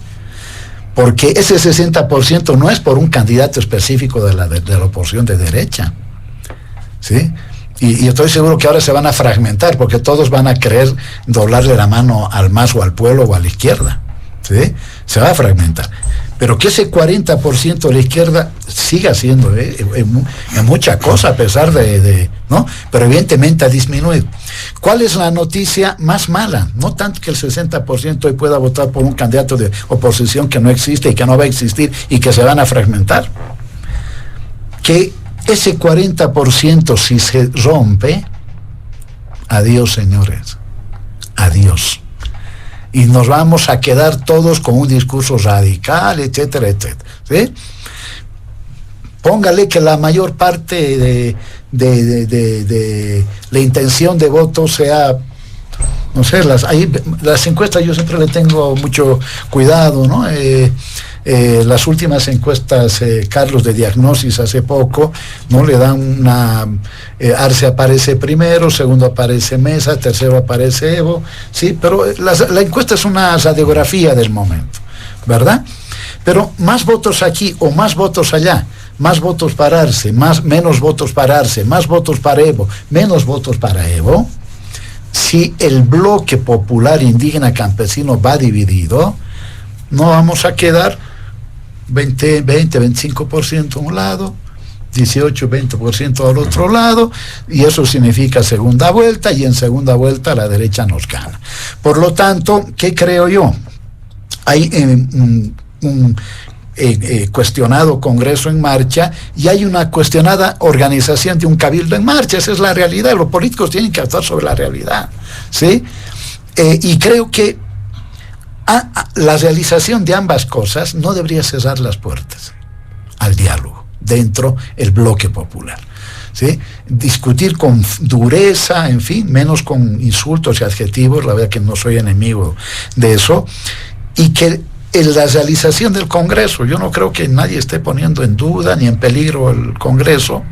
Porque ese 60% no es por un candidato específico de la oposición de derecha, ¿sí? Y estoy seguro que ahora se van a fragmentar, porque todos van a querer doblarle la mano al MAS o al Pueblo o a la izquierda, ¿sí? Se va a fragmentar. Pero que ese 40% de la izquierda siga siendo en mucha cosa, a pesar ¿no? Pero evidentemente ha disminuido. ¿Cuál es la noticia más mala? No tanto que el 60% hoy pueda votar por un candidato de oposición que no existe y que no va a existir y que se van a fragmentar. Que ese 40% si se rompe, adiós, señores, adiós. Y nos vamos a quedar todos con un discurso radical, etcétera, etcétera, ¿sí? Póngale que la mayor parte de la intención de voto sea, no sé, las encuestas yo siempre le tengo mucho cuidado, ¿no? Las últimas encuestas, Carlos, de Diagnosis hace poco, ¿no? Le dan una... Arce aparece primero, segundo aparece Mesa, tercero aparece Evo, ¿sí? Pero la encuesta es una radiografía del momento, ¿verdad? Pero más votos aquí o más votos allá, más votos para Arce, menos votos para Arce, más votos para Evo, menos votos para Evo, si el bloque popular indígena campesino va dividido, no vamos a quedar 25% a un lado, 18-20% al otro lado, y eso significa segunda vuelta, y en segunda vuelta la derecha nos gana. Por lo tanto, ¿qué creo yo? Hay un cuestionado Congreso en marcha y hay una cuestionada organización de un cabildo en marcha. Esa es la realidad. Los políticos tienen que actuar sobre la realidad, ¿sí? Y creo que la realización de ambas cosas no debería cerrar las puertas al diálogo dentro del bloque popular, ¿sí? Discutir con dureza, en fin, menos con insultos y adjetivos, la verdad que no soy enemigo de eso, y que en la realización del Congreso, yo no creo que nadie esté poniendo en duda ni en peligro el Congreso.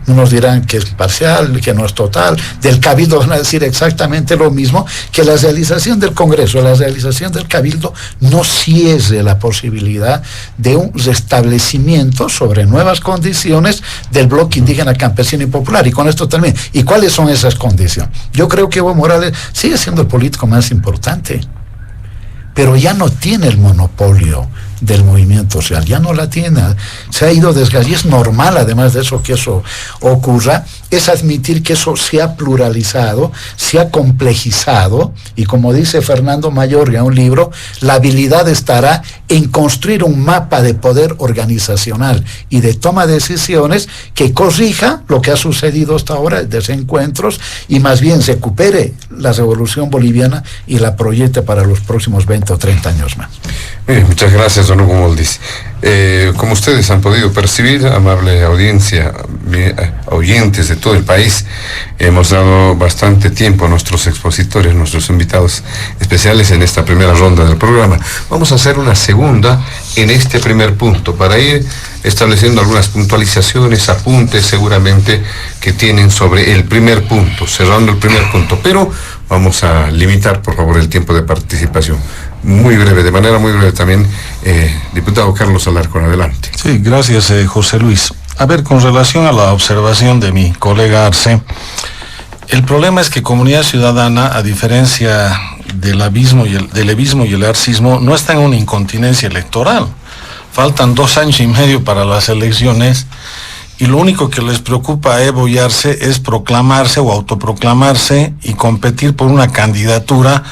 Unos dirán que es parcial, que no es total. Del Cabildo van a decir exactamente lo mismo, que la realización del Congreso, la realización del Cabildo no cierre la posibilidad de un restablecimiento sobre nuevas condiciones del bloque indígena, campesino y popular. Y con esto termino. ¿Y cuáles son esas condiciones? Yo creo que Evo Morales sigue siendo el político más importante, pero ya no tiene el monopolio del movimiento social, ya no la tiene, se ha ido desgastando, y es normal además de eso que eso ocurra, es admitir que eso se ha pluralizado, se ha complejizado, y como dice Fernando Mayorga en un libro, la habilidad estará en construir un mapa de poder organizacional y de toma de decisiones que corrija lo que ha sucedido hasta ahora, desencuentros, y más bien se recupere la revolución boliviana y la proyecte para los próximos 20 o 30 años más. Muchas gracias, don Hugo Moldis. Como ustedes han podido percibir, amable audiencia, oyentes de todo el país, hemos dado bastante tiempo a nuestros expositores, nuestros invitados especiales en esta primera ronda del programa. Vamos a hacer una segunda en este primer punto para ir estableciendo algunas puntualizaciones, apuntes seguramente que tienen sobre el primer punto, cerrando el primer punto, pero vamos a limitar por favor el tiempo de participación. Muy breve, de manera muy breve también, diputado Carlos Alarcón, adelante. Sí, gracias, José Luis. A ver, con relación a la observación de mi colega Arce, el problema es que Comunidad Ciudadana, a diferencia del levismo y el arcismo, no está en una incontinencia electoral. Faltan 2 años y medio para las elecciones y lo único que les preocupa a Evo y Arce es proclamarse o autoproclamarse y competir por una candidatura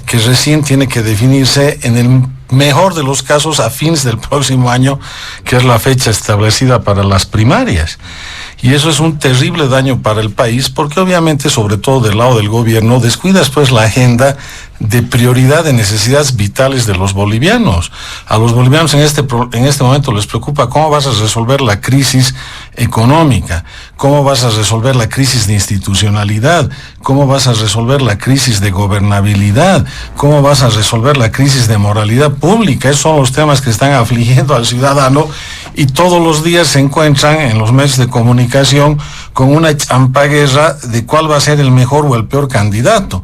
que recién tiene que definirse en el mejor de los casos a fines del próximo año, que es la fecha establecida para las primarias. Y eso es un terrible daño para el país, porque obviamente, sobre todo del lado del gobierno, descuidas pues la agenda de prioridad de necesidades vitales de los bolivianos. A los bolivianos en este momento les preocupa cómo vas a resolver la crisis económica, cómo vas a resolver la crisis de institucionalidad, cómo vas a resolver la crisis de gobernabilidad, cómo vas a resolver la crisis de moralidad pública. Esos son los temas que están afligiendo al ciudadano, y todos los días se encuentran en los medios de comunicación con una champaguerra de cuál va a ser el mejor o el peor candidato.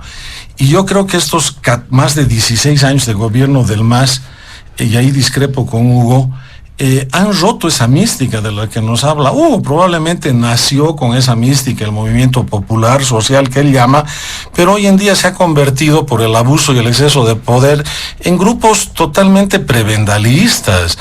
Y yo creo que estos más de 16 años de gobierno del MAS, y ahí discrepo con Hugo, han roto esa mística de la que nos habla. Hugo probablemente nació con esa mística, el movimiento popular, social que él llama, pero hoy en día se ha convertido, por el abuso y el exceso de poder, en grupos totalmente prebendalistas.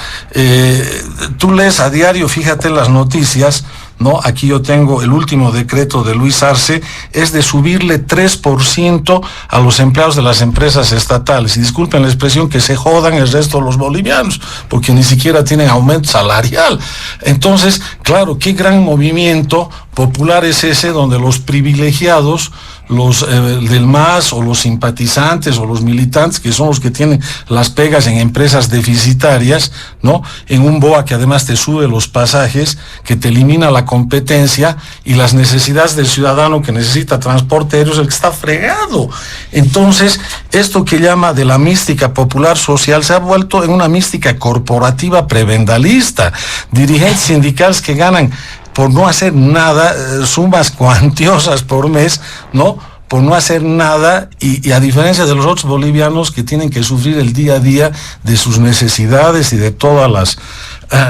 Tú lees a diario, fíjate las noticias, ¿no? Aquí yo tengo el último decreto de Luis Arce, es de subirle 3% a los empleados de las empresas estatales. Y disculpen la expresión, que se jodan el resto de los bolivianos, porque ni siquiera tienen aumento salarial. Entonces, claro, qué gran movimiento popular es ese, donde los privilegiados, los del MAS, o los simpatizantes o los militantes, que son los que tienen las pegas en empresas deficitarias, ¿no? En un BOA que además te sube los pasajes, que te elimina la competencia y las necesidades del ciudadano que necesita transporte aéreo, es el que está fregado. Entonces, esto que llama de la mística popular social se ha vuelto en una mística corporativa prebendalista. Dirigentes sindicales que ganan, por no hacer nada, sumas cuantiosas por mes, ¿no? Por no hacer nada, y a diferencia de los otros bolivianos que tienen que sufrir el día a día de sus necesidades y de todas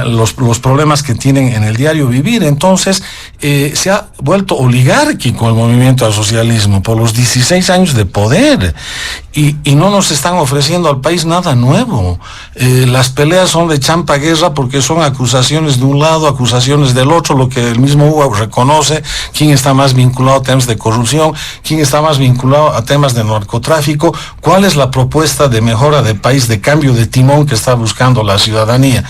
los problemas que tienen en el diario vivir. Entonces, se ha vuelto oligárquico el movimiento al socialismo por los 16 años de poder, y no nos están ofreciendo al país nada nuevo. Las peleas son de champa guerra, porque son acusaciones de un lado, acusaciones del otro, lo que el mismo Hugo reconoce: quién está más vinculado a temas de corrupción, quién está más vinculado a temas de narcotráfico, cuál es la propuesta de mejora de país, de cambio de timón que está buscando la ciudadanía.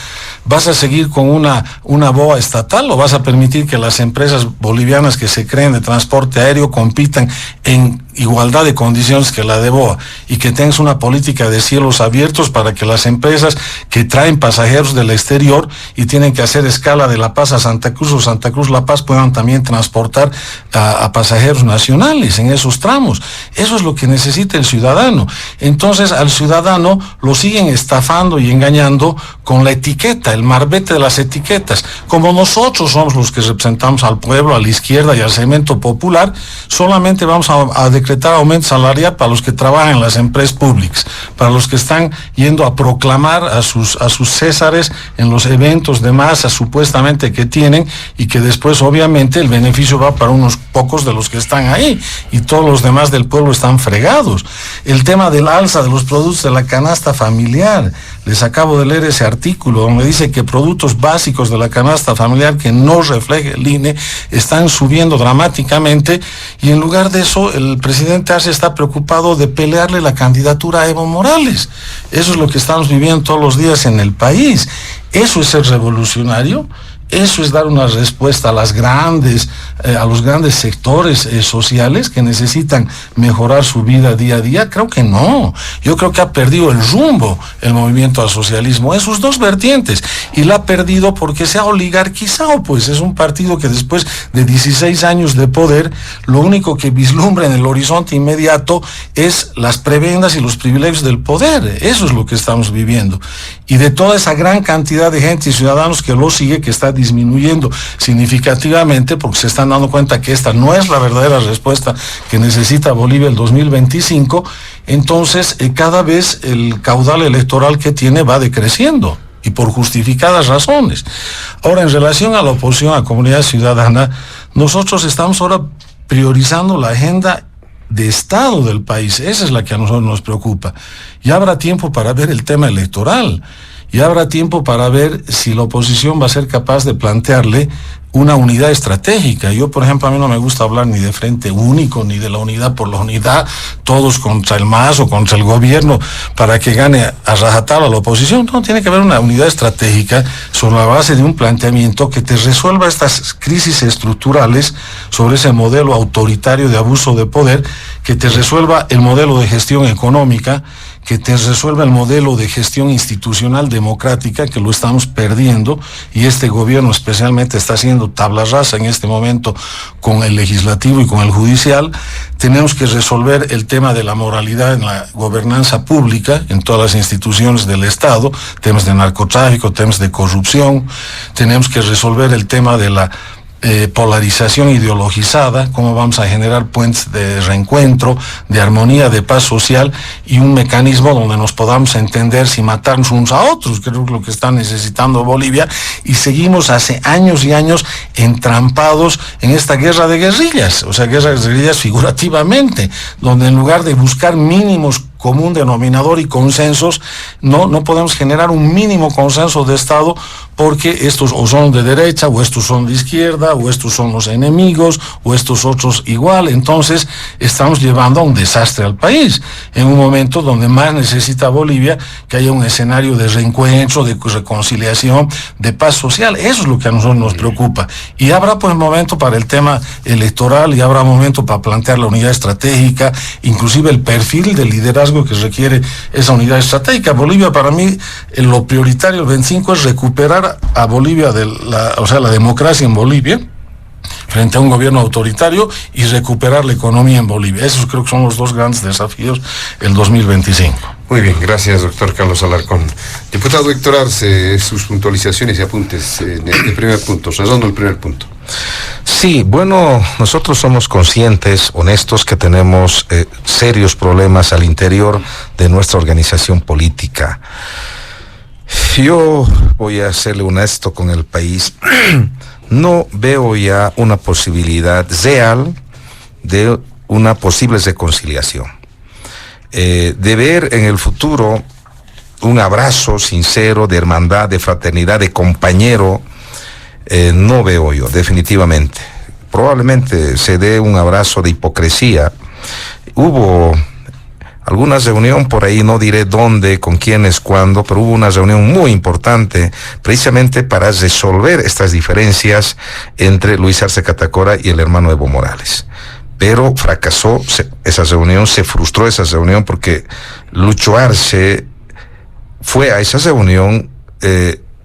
¿Vas a seguir con una BOA estatal, o vas a permitir que las empresas bolivianas que se creen de transporte aéreo compitan en igualdad de condiciones que la de BOA, y que tengas una política de cielos abiertos para que las empresas que traen pasajeros del exterior y tienen que hacer escala de La Paz a Santa Cruz o Santa Cruz La Paz puedan también transportar a pasajeros nacionales en esos tramos? Eso es lo que necesita el ciudadano. Entonces, al ciudadano lo siguen estafando y engañando con la etiqueta, el marbete de las etiquetas. Como nosotros somos los que representamos al pueblo, a la izquierda y al segmento popular, solamente vamos a decretar aumento salarial para los que trabajan en las empresas públicas, para los que están yendo a proclamar a sus césares en los eventos de masa supuestamente que tienen, y que después obviamente el beneficio va para unos pocos de los que están ahí, y todos los demás del pueblo están fregados. El tema del alza de los productos de la canasta familiar, les acabo de leer ese artículo donde dice que productos básicos de la canasta familiar que no refleja el INE están subiendo dramáticamente, y en lugar de eso el presidente Arce está preocupado de pelearle la candidatura a Evo Morales. Eso es lo que estamos viviendo todos los días en el país. ¿Eso es ser revolucionario? ¿Eso es dar una respuesta a los grandes sectores sociales que necesitan mejorar su vida día a día? Creo que no. Yo creo que ha perdido el rumbo el movimiento al socialismo en sus dos vertientes, y la ha perdido porque se ha oligarquizado. Pues es un partido que después de 16 años de poder, lo único que vislumbra en el horizonte inmediato es las prebendas y los privilegios del poder. Eso es lo que estamos viviendo. Y de toda esa gran cantidad de gente y ciudadanos que lo sigue, que está disminuyendo significativamente, porque se están dando cuenta que esta no es la verdadera respuesta que necesita Bolivia el 2025, entonces cada vez el caudal electoral que tiene va decreciendo, y por justificadas razones. Ahora, en relación a la oposición a comunidad ciudadana, nosotros estamos ahora priorizando la agenda de Estado del país. Esa es la que a nosotros nos preocupa. Ya habrá tiempo para ver el tema electoral, ya habrá tiempo para ver si la oposición va a ser capaz de plantearle una unidad estratégica. Yo, por ejemplo, a mí no me gusta hablar ni de frente único, ni de la unidad por la unidad, todos contra el MAS o contra el gobierno para que gane a rajatabla la oposición. No, tiene que haber una unidad estratégica sobre la base de un planteamiento que te resuelva estas crisis estructurales sobre ese modelo autoritario de abuso de poder, que te resuelva el modelo de gestión económica, que te resuelva el modelo de gestión institucional democrática, que lo estamos perdiendo, y este gobierno especialmente está haciendo tabla rasa en este momento con el legislativo y con el judicial. Tenemos que resolver el tema de la moralidad en la gobernanza pública, en todas las instituciones del Estado, temas de narcotráfico, temas de corrupción. Tenemos que resolver el tema de la polarización ideologizada, cómo vamos a generar puentes de reencuentro, de armonía, de paz social y un mecanismo donde nos podamos entender sin matarnos unos a otros, que es lo que está necesitando Bolivia, y seguimos hace años y años entrampados en esta guerra de guerrillas, o sea, guerra de guerrillas figurativamente, donde en lugar de buscar mínimos común denominador y consensos, no podemos generar un mínimo consenso de Estado, porque estos o son de derecha, o estos son de izquierda, o estos son los enemigos, o estos otros igual. Entonces estamos llevando a un desastre al país, en un momento donde más necesita Bolivia que haya un escenario de reencuentro, de reconciliación, de paz social. Eso es lo que a nosotros nos preocupa. Y habrá pues momento para el tema electoral, y habrá momento para plantear la unidad estratégica, inclusive el perfil de liderazgo que requiere esa unidad estratégica. Bolivia, para mí, lo prioritario, el 25, es recuperar a Bolivia, la democracia en Bolivia, frente a un gobierno autoritario, y recuperar la economía en Bolivia. Esos creo que son los dos grandes desafíos el 2025. Muy bien, gracias, doctor Carlos Alarcón. Diputado Héctor Arce, sus puntualizaciones y apuntes en el primer punto, cerrando el primer punto. Sí, bueno, nosotros somos conscientes, honestos, que tenemos serios problemas al interior de nuestra organización política. Yo voy a serle honesto con el país. No veo ya una posibilidad real de una posible reconciliación. De ver en el futuro un abrazo sincero de hermandad, de fraternidad, de compañero, no veo yo, definitivamente. Probablemente se dé un abrazo de hipocresía. Hubo alguna reunión por ahí, no diré dónde, con quiénes, cuándo, pero hubo una reunión muy importante precisamente para resolver estas diferencias entre Luis Arce Catacora y el hermano Evo Morales. Pero fracasó esa reunión, se frustró esa reunión, porque Lucho Arce fue a esa reunión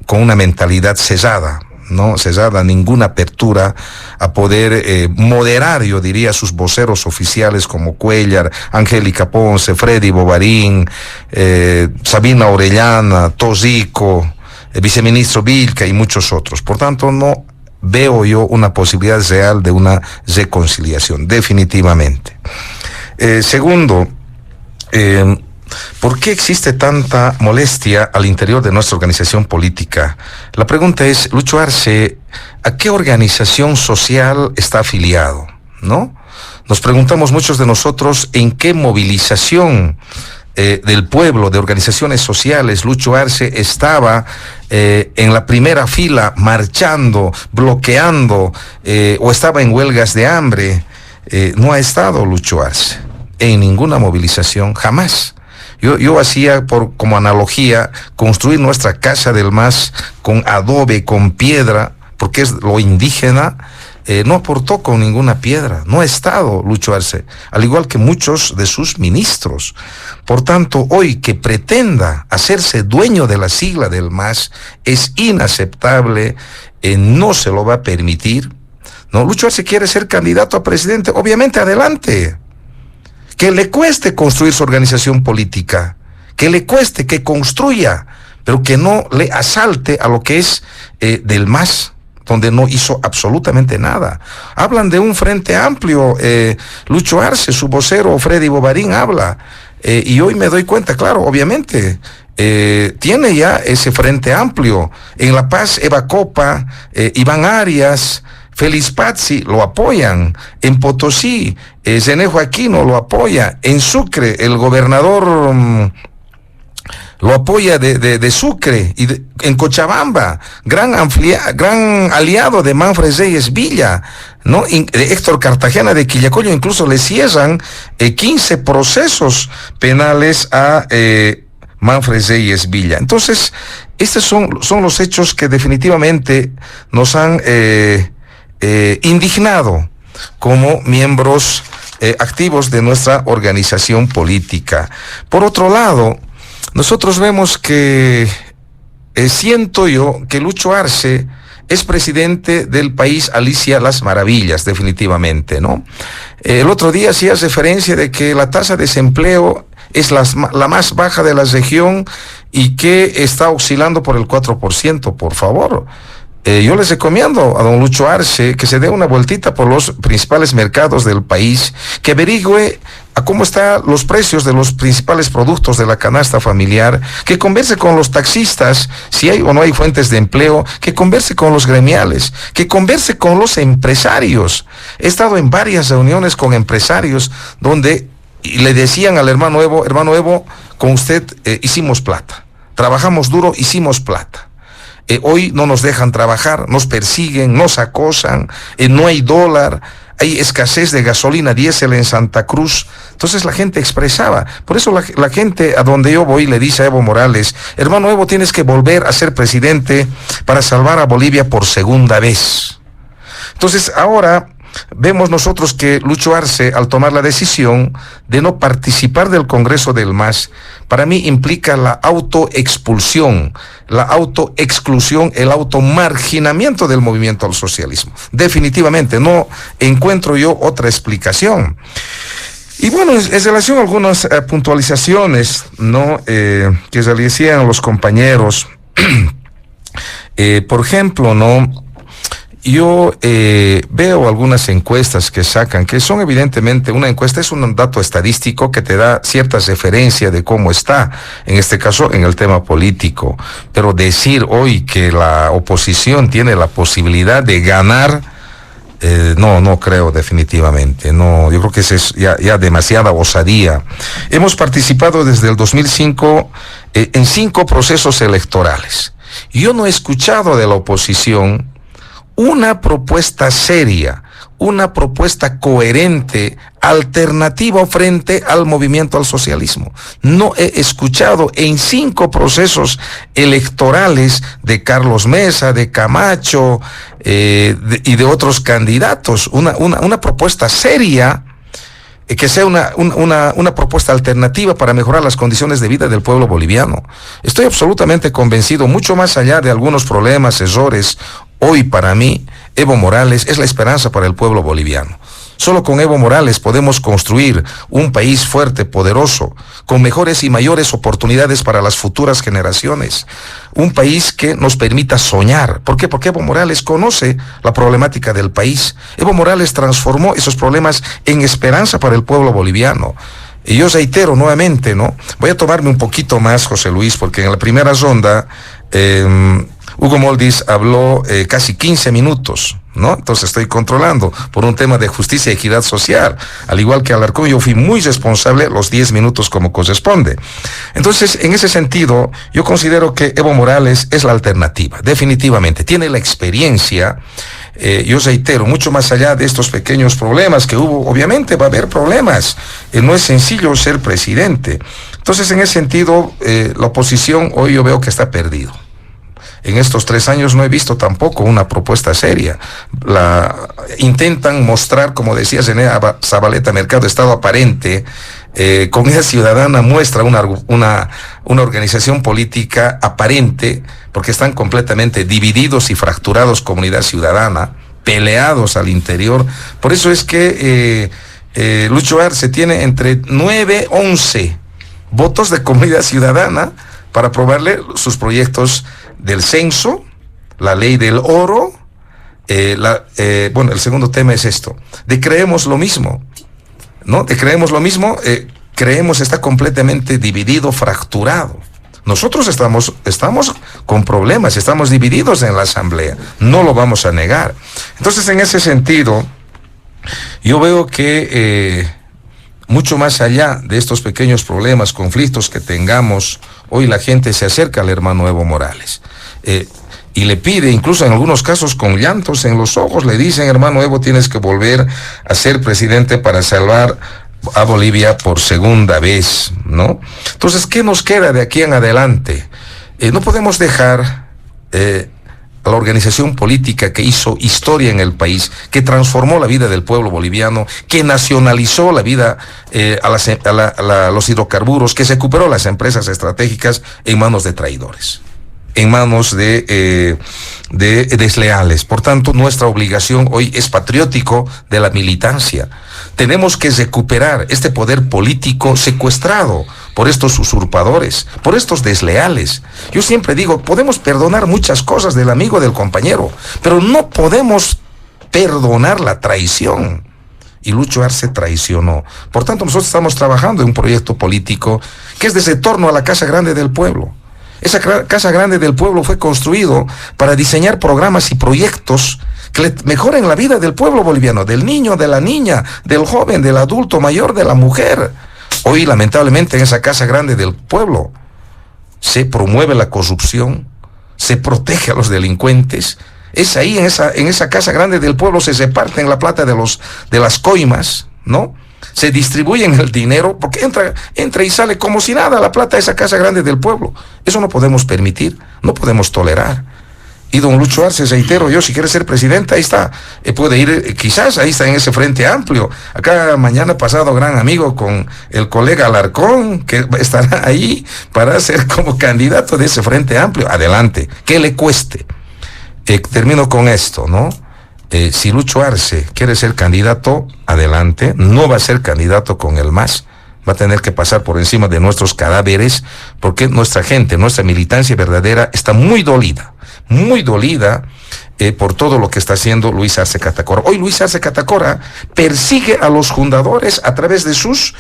con una mentalidad cesada, ¿no? Cesada, ninguna apertura a poder moderar, yo diría, sus voceros oficiales como Cuellar, Angélica Ponce, Freddy Bovarín, Sabina Orellana, Tosico, viceministro Vilca y muchos otros. Por tanto, no veo yo una posibilidad real de una reconciliación, definitivamente. Segundo, ¿por qué existe tanta molestia al interior de nuestra organización política? La pregunta es, Lucho Arce, ¿a qué organización social está afiliado? ¿No? Nos preguntamos muchos de nosotros en qué movilización del pueblo, de organizaciones sociales, Lucho Arce estaba en la primera fila, marchando, bloqueando, o estaba en huelgas de hambre. No ha estado Lucho Arce en ninguna movilización, jamás. Yo hacía, como analogía, construir nuestra casa del MAS con adobe, con piedra, porque es lo indígena. No aportó con ninguna piedra, no ha estado Lucho Arce, al igual que muchos de sus ministros. Por tanto, hoy que pretenda hacerse dueño de la sigla del MAS es inaceptable, no se lo va a permitir. No, Lucho Arce quiere ser candidato a presidente, obviamente adelante. Que le cueste construir su organización política, que le cueste, que construya, pero que no le asalte a lo que es del MAS, donde no hizo absolutamente nada. Hablan de un frente amplio, Lucho Arce, su vocero Freddy Bovarín habla, y hoy me doy cuenta, claro, obviamente, tiene ya ese frente amplio. En La Paz, Eva Copa, Iván Arias, Félix Pazzi lo apoyan. En Potosí, Zenejo Aquino lo apoya. En Sucre, el gobernador lo apoya de Sucre y en Cochabamba, gran aliado de Manfred Reyes Villa, ¿no? Héctor Cartagena de Quillacollo, incluso le cierran 15 procesos penales a Manfred Reyes Villa. Entonces, estos son los hechos que definitivamente nos han indignado como miembros activos de nuestra organización política. Por otro lado, nosotros vemos que siento yo que Lucho Arce es presidente del país Alicia Las Maravillas, definitivamente, ¿no? El otro día hacías referencia de que la tasa de desempleo es la más baja de la región y que está oscilando por el 4%, por favor. Yo les recomiendo a don Lucho Arce que se dé una vueltita por los principales mercados del país, que averigüe a cómo están los precios de los principales productos de la canasta familiar, que converse con los taxistas, si hay o no hay fuentes de empleo, que converse con los gremiales, que converse con los empresarios. He estado en varias reuniones con empresarios donde le decían al hermano Evo, con usted hicimos plata, trabajamos duro, hicimos plata. Hoy no nos dejan trabajar, nos persiguen, nos acosan, no hay dólar, hay escasez de gasolina diésel en Santa Cruz. Entonces la gente expresaba. Por eso la gente a donde yo voy le dice a Evo Morales, hermano Evo, tienes que volver a ser presidente para salvar a Bolivia por segunda vez. Entonces ahora vemos nosotros que Lucho Arce, al tomar la decisión de no participar del Congreso del MAS, para mí implica la autoexpulsión, la autoexclusión, el automarginamiento del movimiento al socialismo. Definitivamente, no encuentro yo otra explicación. Y bueno, en relación a algunas puntualizaciones, ¿no? Que realizaban los compañeros, por ejemplo, ¿no? Yo veo algunas encuestas que sacan, que son evidentemente, una encuesta es un dato estadístico que te da ciertas referencias de cómo está, en este caso, en el tema político. Pero decir hoy que la oposición tiene la posibilidad de ganar, no creo definitivamente. No, yo creo que es ya demasiada osadía. Hemos participado desde el 2005 en 5 procesos electorales. Yo no he escuchado de la oposición una propuesta seria, una propuesta coherente, alternativa frente al movimiento al socialismo. No he escuchado en 5 procesos electorales de Carlos Mesa, de Camacho y de otros candidatos, una propuesta seria, que sea una propuesta alternativa para mejorar las condiciones de vida del pueblo boliviano. Estoy absolutamente convencido, mucho más allá de algunos problemas, errores. Hoy para mí, Evo Morales es la esperanza para el pueblo boliviano. Solo con Evo Morales podemos construir un país fuerte, poderoso, con mejores y mayores oportunidades para las futuras generaciones. Un país que nos permita soñar. ¿Por qué? Porque Evo Morales conoce la problemática del país. Evo Morales transformó esos problemas en esperanza para el pueblo boliviano. Y yo reitero nuevamente, ¿no? Voy a tomarme un poquito más, José Luis, porque en la primera ronda Hugo Moldis habló casi 15 minutos, ¿no? Entonces estoy controlando por un tema de justicia y equidad social. Al igual que Alarcón, yo fui muy responsable los 10 minutos como corresponde. Entonces, en ese sentido, yo considero que Evo Morales es la alternativa, definitivamente. Tiene la experiencia, yo reitero, mucho más allá de estos pequeños problemas que hubo. Obviamente va a haber problemas, no es sencillo ser presidente. Entonces, en ese sentido, la oposición hoy yo veo que está perdido. En estos 3 años no he visto tampoco una propuesta seria. Intentan mostrar, como decía Zené Zabaleta, mercado estado aparente. Comunidad Ciudadana muestra una organización política aparente, porque están completamente divididos y fracturados. Comunidad Ciudadana, peleados al interior. Por eso es que Lucho Arce tiene entre 9, 11 votos de Comunidad Ciudadana para aprobarle sus proyectos del censo, la ley del oro, el segundo tema es esto, de creemos lo mismo, ¿no? De creemos lo mismo, creemos está completamente dividido, fracturado. Nosotros estamos con problemas, estamos divididos en la asamblea, no lo vamos a negar. Entonces, en ese sentido, yo veo que mucho más allá de estos pequeños problemas, conflictos que tengamos, hoy la gente se acerca al hermano Evo Morales. Y le pide, incluso en algunos casos con llantos en los ojos, le dicen, hermano Evo, tienes que volver a ser presidente para salvar a Bolivia por segunda vez, ¿no? Entonces, ¿qué nos queda de aquí en adelante? No podemos dejar a la organización política que hizo historia en el país, que transformó la vida del pueblo boliviano, que nacionalizó la vida a los hidrocarburos, que se recuperó las empresas estratégicas en manos de traidores, en manos de desleales. Por tanto, nuestra obligación hoy es patriótico de la militancia. Tenemos que recuperar este poder político secuestrado por estos usurpadores, por estos desleales. Yo siempre digo, podemos perdonar muchas cosas del amigo, del compañero, pero no podemos perdonar la traición. Y Lucho Arce traicionó. Por tanto, nosotros estamos trabajando en un proyecto político que es de torno a la Casa Grande del Pueblo. Esa Casa Grande del Pueblo fue construido para diseñar programas y proyectos que le mejoren la vida del pueblo boliviano, del niño, de la niña, del joven, del adulto mayor, de la mujer. Hoy, lamentablemente, en esa Casa Grande del Pueblo se promueve la corrupción, se protege a los delincuentes. Es ahí, en esa Casa Grande del Pueblo, se reparten la plata de las coimas, ¿no? Se distribuyen el dinero, porque entra y sale como si nada la plata de esa Casa Grande del Pueblo. Eso no podemos permitir, no podemos tolerar. Y don Lucho Arce, reitero, yo si quiere ser presidente, ahí está, puede ir, quizás ahí está en ese Frente Amplio. Acá mañana pasado, gran amigo con el colega Alarcón, que estará ahí para ser como candidato de ese Frente Amplio. Adelante, que le cueste. Termino con esto, ¿no? Si Lucho Arce quiere ser candidato, adelante, no va a ser candidato con el MAS, va a tener que pasar por encima de nuestros cadáveres, porque nuestra gente, nuestra militancia verdadera está muy dolida por todo lo que está haciendo Luis Arce Catacora. Hoy Luis Arce Catacora persigue a los fundadores a través de sus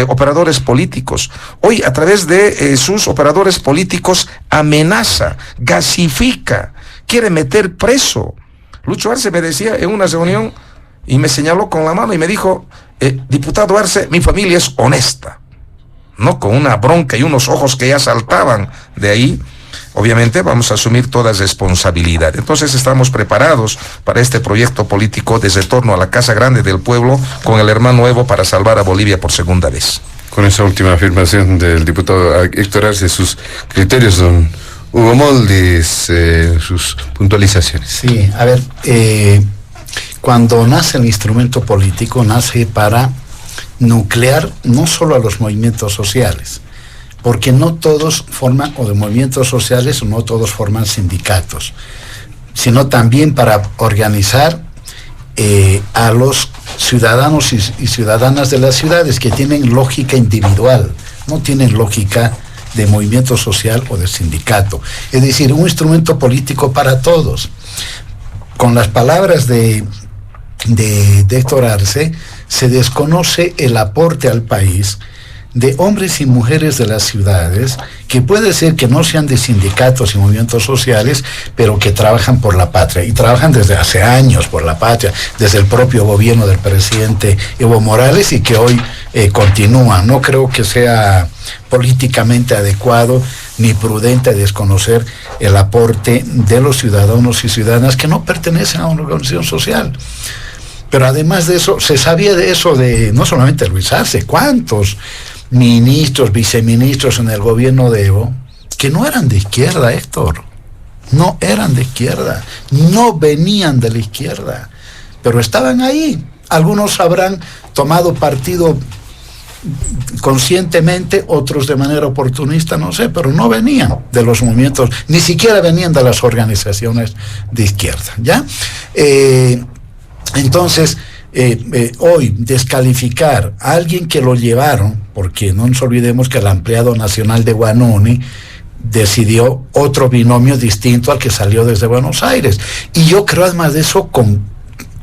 operadores políticos. Hoy a través de sus operadores políticos amenaza, gasifica, quiere meter preso. Lucho Arce me decía en una reunión y me señaló con la mano y me dijo, diputado Arce, mi familia es honesta, ¿no? Con una bronca y unos ojos que ya saltaban de ahí. Obviamente vamos a asumir toda responsabilidad. Entonces estamos preparados para este proyecto político de retorno a la Casa Grande del Pueblo con el hermano Evo para salvar a Bolivia por segunda vez. Con esa última afirmación del diputado Héctor Arce, sus criterios, don Hugo Moldes, sus puntualizaciones. Sí, a ver, cuando nace el instrumento político, nace para nuclear no solo a los movimientos sociales, porque no todos forman, o de movimientos sociales, no todos forman sindicatos, sino también para organizar a los ciudadanos y ciudadanas de las ciudades que tienen lógica individual, no tienen lógica de movimiento social o de sindicato. Es decir, un instrumento político para todos. Con las palabras de Héctor Arce, se desconoce el aporte al país de hombres y mujeres de las ciudades, que puede ser que no sean de sindicatos y movimientos sociales, pero que trabajan por la patria, y trabajan desde hace años por la patria, desde el propio gobierno del presidente Evo Morales, y que hoy continúan. No creo que sea políticamente adecuado ni prudente desconocer el aporte de los ciudadanos y ciudadanas que no pertenecen a una organización social. Pero además de eso, se sabía de eso de no solamente Luis Arce, ¿cuántos ministros, viceministros en el gobierno de Evo que no eran de izquierda, Héctor? No eran de izquierda, no venían de la izquierda, pero estaban ahí. Algunos habrán tomado partido conscientemente, otros de manera oportunista, no sé, pero no venían de los movimientos, ni siquiera venían de las organizaciones de izquierda, ¿ya? Entonces, hoy descalificar a alguien que lo llevaron, porque no nos olvidemos que el empleado nacional de Guanuni decidió otro binomio distinto al que salió desde Buenos Aires, y yo creo además de eso con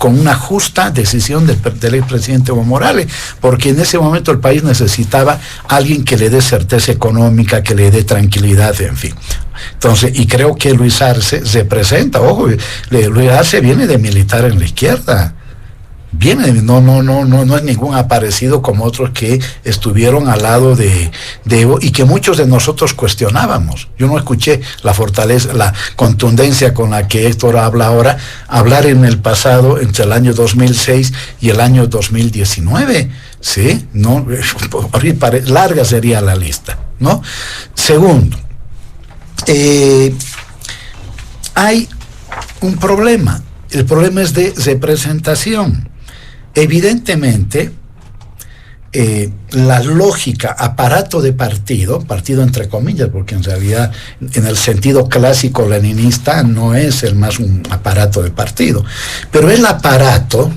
una justa decisión del expresidente Evo Morales, porque en ese momento el país necesitaba alguien que le dé certeza económica, que le dé tranquilidad, en fin. Entonces, y creo que Luis Arce representa, ojo, Luis Arce viene de militar en la izquierda, viene, no es ningún aparecido como otros que estuvieron al lado de Evo y que muchos de nosotros cuestionábamos. Yo no escuché la fortaleza, la contundencia con la que Héctor habla ahora, hablar en el pasado entre el año 2006 y el año 2019, ¿sí? No, larga sería la lista, ¿no? Segundo, hay un problema. El problema es de representación. Evidentemente, la lógica, aparato de partido entre comillas, porque en realidad en el sentido clásico leninista no es el más un aparato de partido, pero el aparato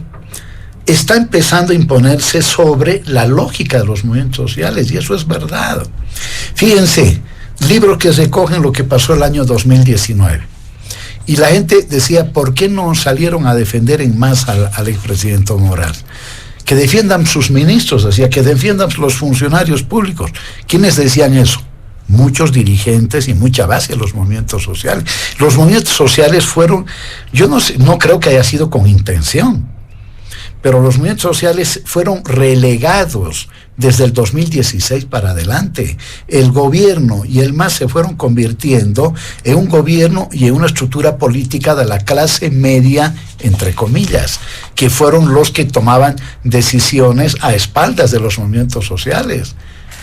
está empezando a imponerse sobre la lógica de los movimientos sociales, y eso es verdad. Fíjense, libros que recogen lo que pasó el año 2019. Y la gente decía, ¿por qué no salieron a defender en masa al expresidente Morales? Que defiendan sus ministros, decía, que defiendan los funcionarios públicos. ¿Quiénes decían eso? Muchos dirigentes y mucha base de los movimientos sociales. Los movimientos sociales fueron, yo no creo que haya sido con intención, pero los movimientos sociales fueron relegados desde el 2016 para adelante. El gobierno y el MAS se fueron convirtiendo en un gobierno y en una estructura política de la clase media, entre comillas, que fueron los que tomaban decisiones a espaldas de los movimientos sociales.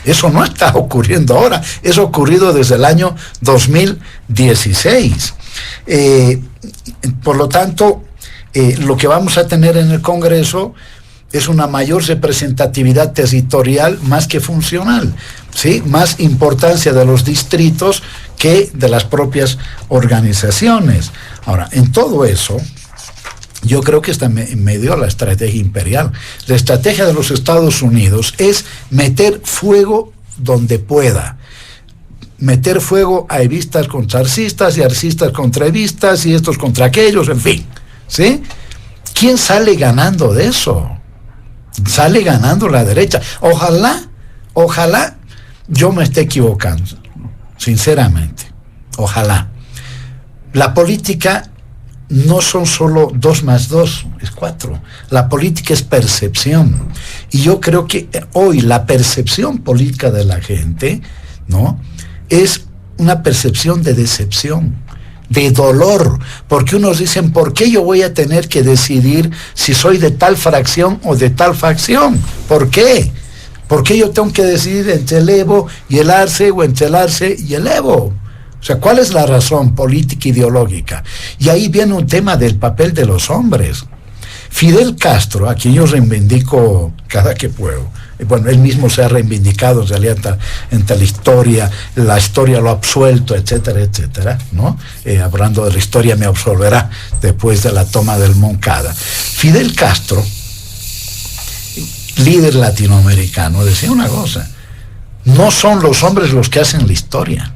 Eso no está ocurriendo ahora, eso ha ocurrido desde el año 2016. Por lo tanto, lo que vamos a tener en el Congreso es una mayor representatividad territorial más que funcional, ¿sí? Más importancia de los distritos que de las propias organizaciones. Ahora, en todo eso, yo creo que está en medio de la estrategia imperial. La estrategia de los Estados Unidos es meter fuego donde pueda. Meter fuego a evistas contra arcistas y arcistas contra evistas y estos contra aquellos, en fin, ¿sí? ¿Quién sale ganando de eso? Sale ganando la derecha. Ojalá yo me esté equivocando, sinceramente. Ojalá. La política no son solo 2 más 2, es 4. La política es percepción. Y yo creo que hoy la percepción política de la gente, ¿no?, es una percepción de decepción, de dolor, porque unos dicen, ¿por qué yo voy a tener que decidir si soy de tal fracción o de tal facción? ¿Por qué? ¿Por qué yo tengo que decidir entre el Evo y el Arce o entre el Arce y el Evo? O sea, ¿cuál es la razón política ideológica? Y ahí viene un tema del papel de los hombres. Fidel Castro, a quien yo reivindico cada que puedo, bueno, él mismo se ha reivindicado en realidad entre la historia lo ha absuelto, etcétera, etcétera, ¿no? Hablando de la historia me absolverá después de la toma del Moncada. Fidel Castro, líder latinoamericano, decía una cosa: no son los hombres los que hacen la historia,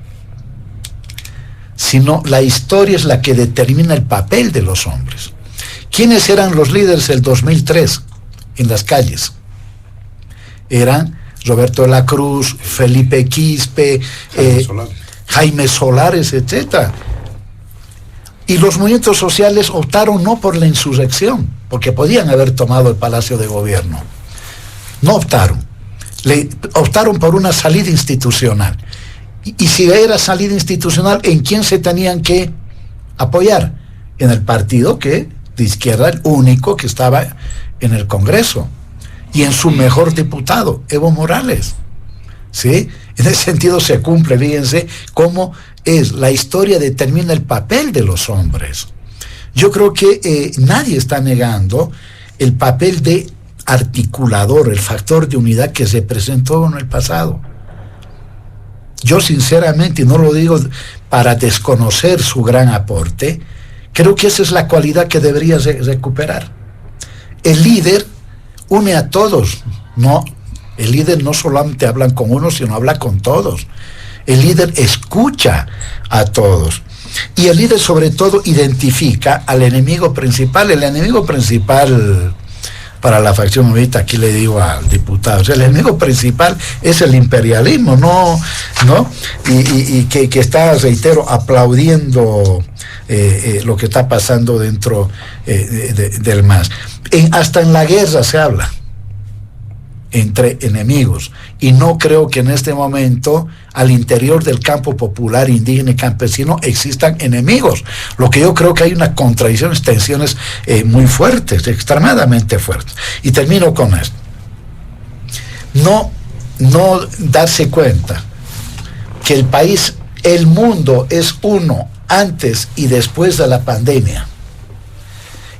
sino la historia es la que determina el papel de los hombres. ¿Quiénes eran los líderes del 2003 en las calles? Eran Roberto de la Cruz, Felipe Quispe, Jaime Solares, etc. Y los movimientos sociales optaron no por la insurrección, porque podían haber tomado el Palacio de Gobierno. No optaron. Optaron por una salida institucional. Y si era salida institucional, ¿en quién se tenían que apoyar? En el partido de izquierda, el único que estaba en el Congreso, y en su mejor diputado, Evo Morales, ¿sí? En ese sentido se cumple, fíjense, cómo es la historia determina el papel de los hombres. Yo creo que nadie está negando el papel de articulador, el factor de unidad que se presentó en el pasado. Yo sinceramente, y no lo digo para desconocer su gran aporte, creo que esa es la cualidad que debería recuperar. El líder une a todos, no, el líder no solamente habla con uno, sino habla con todos. El líder escucha a todos. Y el líder sobre todo identifica al enemigo principal. El enemigo principal para la facción ahorita, aquí le digo al diputado, o sea, el enemigo principal es el imperialismo, ¿no? Y que está, reitero, aplaudiendo lo que está pasando dentro del MAS. Hasta en la guerra se habla entre enemigos, y no creo que en este momento al interior del campo popular, indígena y campesino existan enemigos. Lo que yo creo que hay una contradicción, tensiones muy fuertes, extremadamente fuertes. Y termino con esto. No darse cuenta que el país, el mundo es uno antes y después de la pandemia.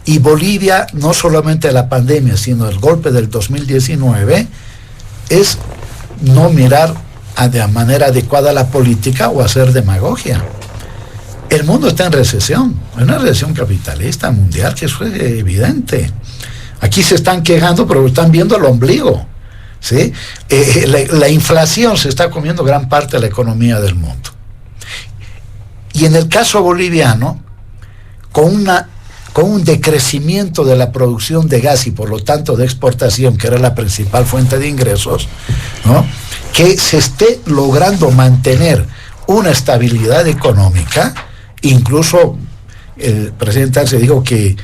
Y Bolivia, no solamente la pandemia, sino el golpe del 2019, es no mirar de manera adecuada la política o hacer demagogia. El mundo está en recesión, una recesión capitalista mundial, que eso es evidente. Aquí se están quejando, pero están viendo el ombligo, ¿sí? La inflación se está comiendo gran parte de la economía del mundo. Y en el caso boliviano, con un decrecimiento de la producción de gas y por lo tanto de exportación, que era la principal fuente de ingresos, ¿no?, que se esté logrando mantener una estabilidad económica. Incluso el presidente Arce dijo que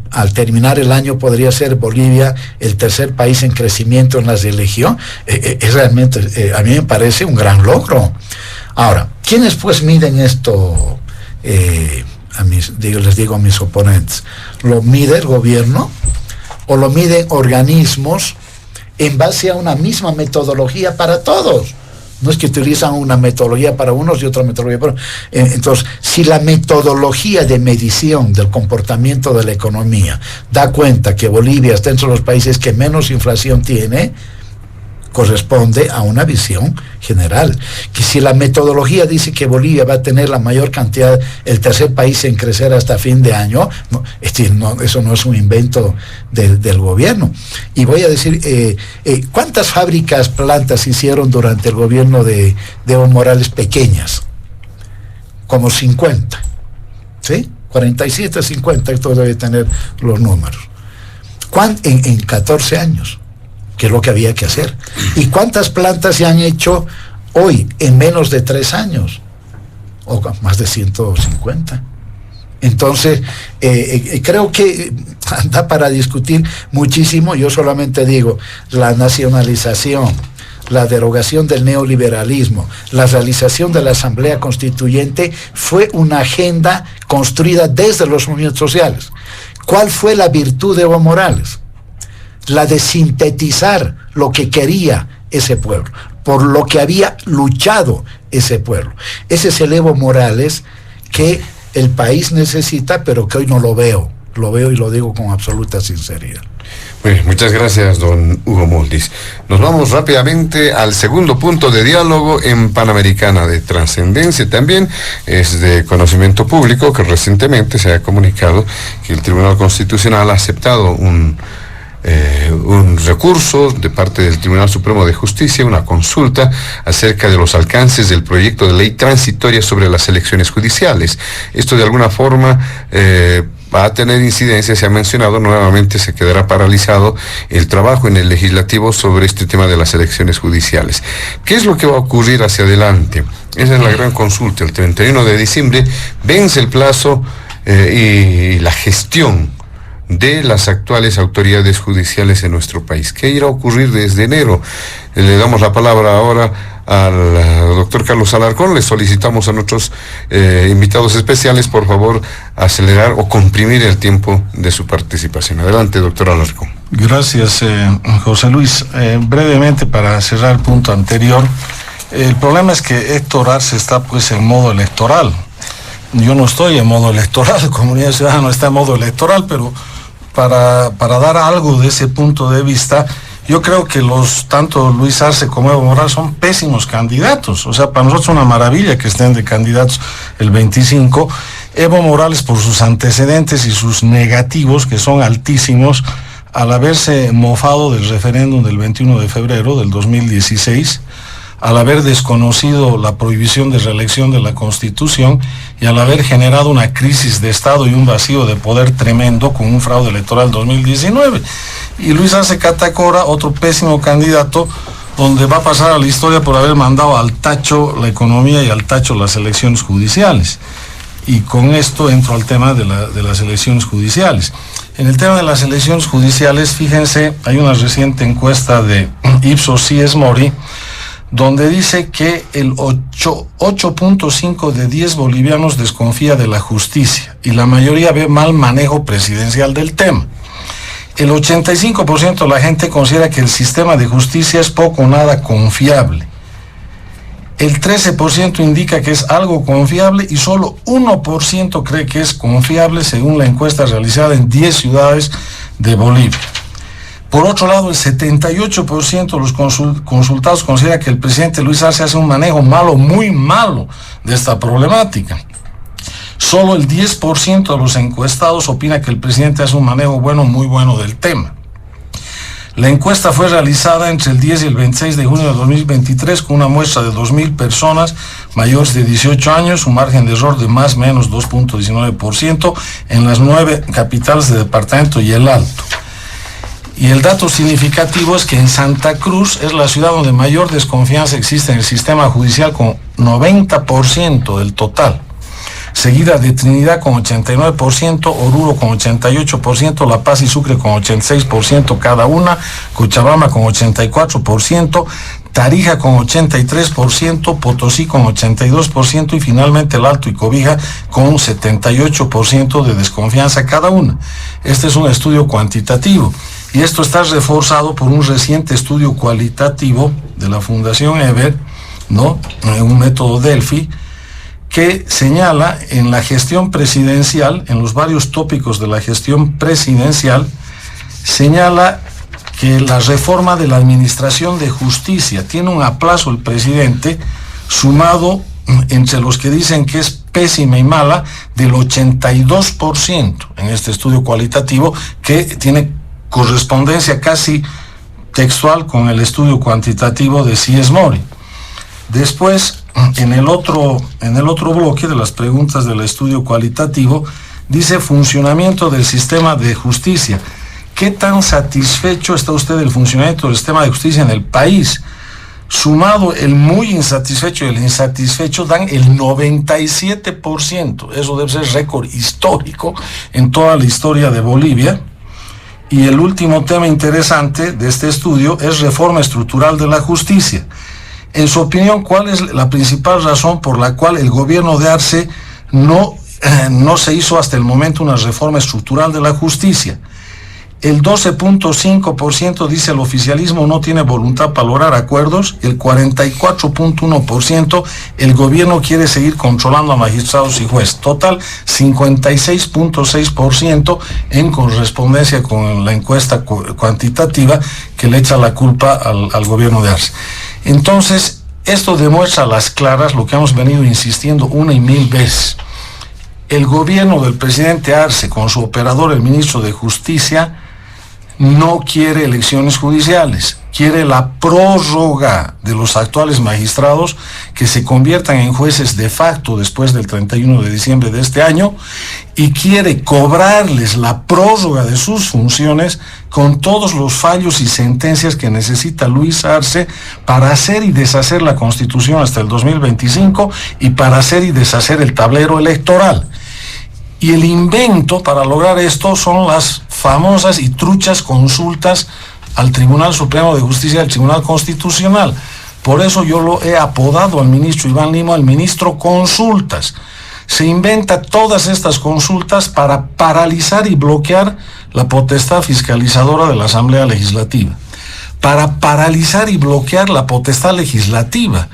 al terminar el año podría ser Bolivia el tercer país en crecimiento en la región. Es realmente, a mí me parece un logro. Ahora, ¿quiénes pues miden esto? Les digo a mis oponentes, ¿lo mide el gobierno o lo miden organismos en base a una misma metodología para todos? No es que utilizan una metodología para unos y otra metodología para otros. Entonces, si la metodología de medición del comportamiento de la economía da cuenta que Bolivia está entre los países que menos inflación tiene, corresponde a una visión general. Que si la metodología dice que Bolivia va a tener la mayor cantidad, el tercer país en crecer hasta fin de año, eso no es un invento del gobierno. Y voy a decir, ¿cuántas fábricas, plantas hicieron durante el gobierno de Evo Morales pequeñas? Como 50, ¿sí? 47, 50, esto debe tener los números. En 14 años. Que es lo que había que hacer. ¿Y cuántas plantas se han hecho hoy en menos de 3 años? O más de 150. Entonces, creo que anda para discutir muchísimo. Yo solamente digo, la nacionalización, la derogación del neoliberalismo, la realización de la Asamblea Constituyente fue una agenda construida desde los movimientos sociales. ¿Cuál fue la virtud de Evo Morales? La de sintetizar lo que quería ese pueblo, por lo que había luchado ese pueblo. Ese es el Evo Morales que el país necesita, pero que hoy no lo veo y lo digo con absoluta sinceridad. Bueno, muchas gracias, don Hugo Moldis. Nos vamos rápidamente al segundo punto de diálogo en Panamericana, de trascendencia también, es de conocimiento público, que recientemente se ha comunicado que el Tribunal Constitucional ha aceptado un recurso de parte del Tribunal Supremo de Justicia, una consulta acerca de los alcances del proyecto de ley transitoria sobre las elecciones judiciales. Esto de alguna forma va a tener incidencia, se ha mencionado, nuevamente se quedará paralizado el trabajo en el legislativo sobre este tema de las elecciones judiciales. ¿Qué es lo que va a ocurrir hacia adelante? Esa es la gran consulta. El 31 de diciembre vence el plazo y la gestión de las actuales autoridades judiciales en nuestro país. ¿Qué irá a ocurrir desde enero? Le damos la palabra ahora al doctor Carlos Alarcón. Le solicitamos a nuestros invitados especiales, por favor, acelerar o comprimir el tiempo de su participación. Adelante, doctor Alarcón. Gracias, José Luis. Brevemente, para cerrar el punto anterior, el problema es que Héctor Arce está pues en modo electoral. Yo no estoy en modo electoral, Comunidad Ciudadana no está en modo electoral, pero para dar algo de ese punto de vista, yo creo que tanto Luis Arce como Evo Morales son pésimos candidatos. O sea, para nosotros es una maravilla que estén de candidatos el 25. Evo Morales, por sus antecedentes y sus negativos, que son altísimos, al haberse mofado del referéndum del 21 de febrero del 2016, al haber desconocido la prohibición de reelección de la Constitución y al haber generado una crisis de Estado y un vacío de poder tremendo con un fraude electoral 2019. Y Luis Arce Catacora, otro pésimo candidato, donde va a pasar a la historia por haber mandado al tacho la economía y al tacho las elecciones judiciales. Y con esto entro al tema de las elecciones judiciales. En el tema de las elecciones judiciales, fíjense, hay una reciente encuesta de Ipsos Mori, donde dice que el 8.5 de 10 bolivianos desconfía de la justicia y la mayoría ve mal manejo presidencial del tema. El 85% de la gente considera que el sistema de justicia es poco o nada confiable. El 13% indica que es algo confiable y solo 1% cree que es confiable, según la encuesta realizada en 10 ciudades de Bolivia. Por otro lado, el 78% de los consultados considera que el presidente Luis Arce hace un manejo malo, muy malo, de esta problemática. Solo el 10% de los encuestados opina que el presidente hace un manejo bueno, muy bueno del tema. La encuesta fue realizada entre el 10 y el 26 de junio de 2023 con una muestra de 2.000 personas mayores de 18 años, un margen de error de más o menos 2.19% en las 9 capitales de departamento y el Alto. Y el dato significativo es que en Santa Cruz es la ciudad donde mayor desconfianza existe en el sistema judicial, con 90% del total, seguida de Trinidad con 89%, Oruro con 88%, La Paz y Sucre con 86% cada una, Cochabamba con 84%, Tarija con 83%, Potosí con 82% y finalmente el Alto y Cobija con 78% de desconfianza cada una. Este es un estudio cuantitativo y esto está reforzado por un reciente estudio cualitativo de la Fundación Eber, ¿no? Un método Delphi, que señala en la gestión presidencial, en los varios tópicos de la gestión presidencial, señala que la reforma de la administración de justicia tiene un aplazo el presidente, sumado entre los que dicen que es pésima y mala, del 82% en este estudio cualitativo, que tiene correspondencia casi textual con el estudio cuantitativo de Mori. Después, en el otro bloque de las preguntas del estudio cualitativo, dice funcionamiento del sistema de justicia. ¿Qué tan satisfecho está usted del funcionamiento del sistema de justicia en el país? Sumado el muy insatisfecho y el insatisfecho dan el 97%. Eso debe ser récord histórico en toda la historia de Bolivia. Y el último tema interesante de este estudio es reforma estructural de la justicia. En su opinión, ¿cuál es la principal razón por la cual el gobierno de Arce no se hizo hasta el momento una reforma estructural de la justicia? El 12.5% dice el oficialismo no tiene voluntad para lograr acuerdos, el 44.1% el gobierno quiere seguir controlando a magistrados y jueces. Total, 56.6% en correspondencia con la encuesta cuantitativa que le echa la culpa al gobierno de Arce. Entonces, esto demuestra a las claras lo que hemos venido insistiendo una y mil veces. El gobierno del presidente Arce, con su operador, el ministro de Justicia, no quiere elecciones judiciales, quiere la prórroga de los actuales magistrados que se conviertan en jueces de facto después del 31 de diciembre de este año y quiere cobrarles la prórroga de sus funciones con todos los fallos y sentencias que necesita Luis Arce para hacer y deshacer la Constitución hasta el 2025 y para hacer y deshacer el tablero electoral. Y el invento para lograr esto son las famosas y truchas consultas al Tribunal Supremo de Justicia, al Tribunal Constitucional. Por eso yo lo he apodado al ministro Iván Lima, el ministro Consultas. Se inventa todas estas consultas para paralizar y bloquear la potestad fiscalizadora de la Asamblea Legislativa, para paralizar y bloquear la potestad legislativa.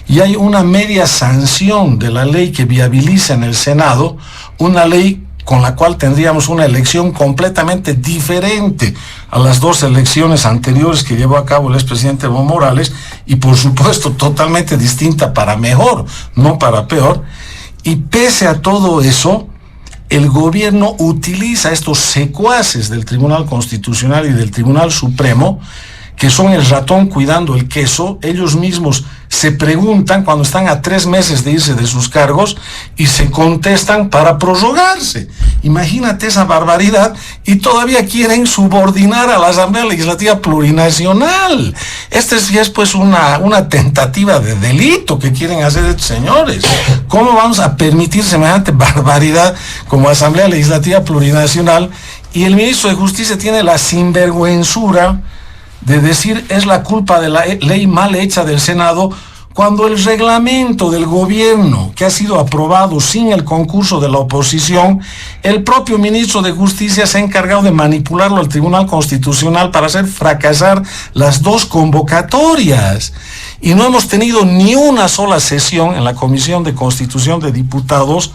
Y hay una media sanción de la ley que viabiliza en el Senado una ley con la cual tendríamos una elección completamente diferente a las dos elecciones anteriores que llevó a cabo el expresidente Evo Morales, y por supuesto totalmente distinta para mejor, no para peor. Y pese a todo eso, el gobierno utiliza estos secuaces del Tribunal Constitucional y del Tribunal Supremo, que son el ratón cuidando el queso. Ellos mismos se preguntan cuando están a 3 meses de irse de sus cargos y se contestan para prorrogarse. Imagínate esa barbaridad, y todavía quieren subordinar a la Asamblea Legislativa Plurinacional. Esta es pues una tentativa de delito que quieren hacer estos señores. ¿Cómo vamos a permitir semejante barbaridad como Asamblea Legislativa Plurinacional? Y el ministro de Justicia tiene la sinvergüenzura de decir es la culpa de la ley mal hecha del Senado, cuando el reglamento del gobierno, que ha sido aprobado sin el concurso de la oposición, el propio ministro de Justicia se ha encargado de manipularlo al Tribunal Constitucional para hacer fracasar las 2 convocatorias. Y no hemos tenido ni una sola sesión en la Comisión de Constitución de Diputados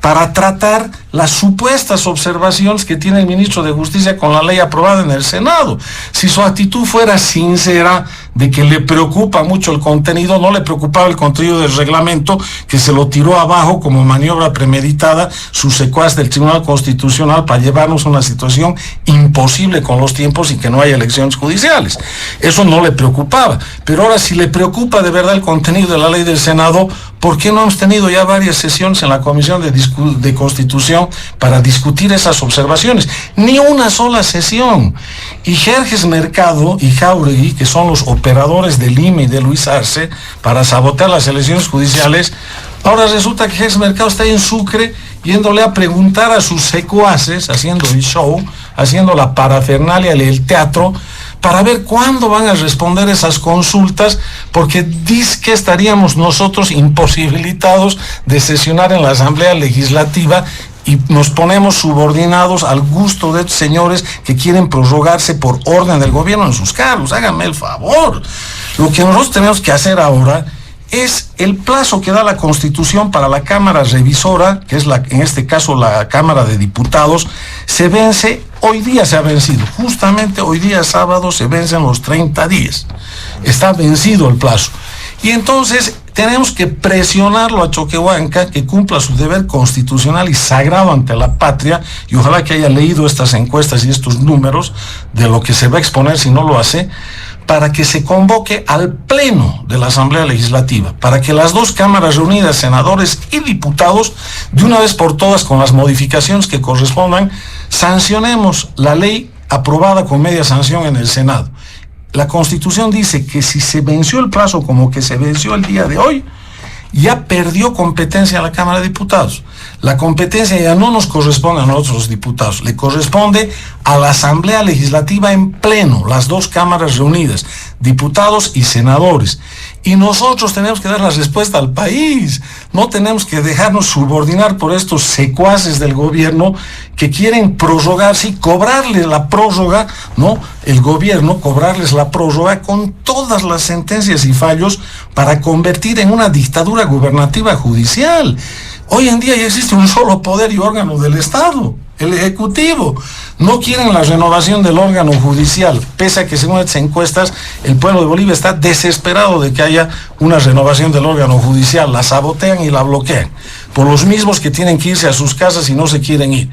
para tratar las supuestas observaciones que tiene el ministro de Justicia con la ley aprobada en el Senado. Si su actitud fuera sincera de que le preocupa mucho el contenido, no le preocupaba el contenido del reglamento, que se lo tiró abajo como maniobra premeditada su secuaz del Tribunal Constitucional para llevarnos a una situación imposible con los tiempos y que no haya elecciones judiciales. Eso no le preocupaba. Pero ahora, si le preocupa de verdad el contenido de la ley del Senado, ¿por qué no hemos tenido ya varias sesiones en la Comisión de Constitución para discutir esas observaciones? Ni una sola sesión. Y Jerjes Mercado y Jáuregui, que son los operadores del IME y de Luis Arce para sabotear las elecciones judiciales, ahora resulta que Jerjes Mercado está en Sucre yéndole a preguntar a sus secuaces, haciendo el show, haciendo la parafernalia, el teatro, para ver cuándo van a responder esas consultas, porque dice que estaríamos nosotros imposibilitados de sesionar en la Asamblea Legislativa y nos ponemos subordinados al gusto de estos señores que quieren prorrogarse por orden del gobierno en sus cargos. Háganme el favor. Lo que nosotros tenemos que hacer ahora es el plazo que da la Constitución para la Cámara Revisora, que es en este caso la Cámara de Diputados, se vence, hoy día se ha vencido, justamente hoy día sábado se vencen los 30 días, está vencido el plazo. Y entonces tenemos que presionarlo a Choquehuanca que cumpla su deber constitucional y sagrado ante la patria, y ojalá que haya leído estas encuestas y estos números de lo que se va a exponer si no lo hace, para que se convoque al Pleno de la Asamblea Legislativa, para que las 2 cámaras reunidas, senadores y diputados, de una vez por todas, con las modificaciones que correspondan, sancionemos la ley aprobada con media sanción en el Senado. La Constitución dice que si se venció el plazo como que se venció el día de hoy, ya perdió competencia a la Cámara de Diputados. La competencia ya no nos corresponde a nosotros los diputados, le corresponde a la Asamblea Legislativa en pleno, las 2 cámaras reunidas, diputados y senadores. Y nosotros tenemos que dar la respuesta al país, no tenemos que dejarnos subordinar por estos secuaces del gobierno que quieren prorrogarse y cobrarles la prórroga, ¿no? El gobierno cobrarles la prórroga con todas las sentencias y fallos para convertir en una dictadura gubernativa judicial. Hoy en día ya existe un solo poder y órgano del Estado, el Ejecutivo. No quieren la renovación del órgano judicial, pese a que según estas encuestas el pueblo de Bolivia está desesperado de que haya una renovación del órgano judicial. La sabotean y la bloquean, por los mismos que tienen que irse a sus casas y no se quieren ir.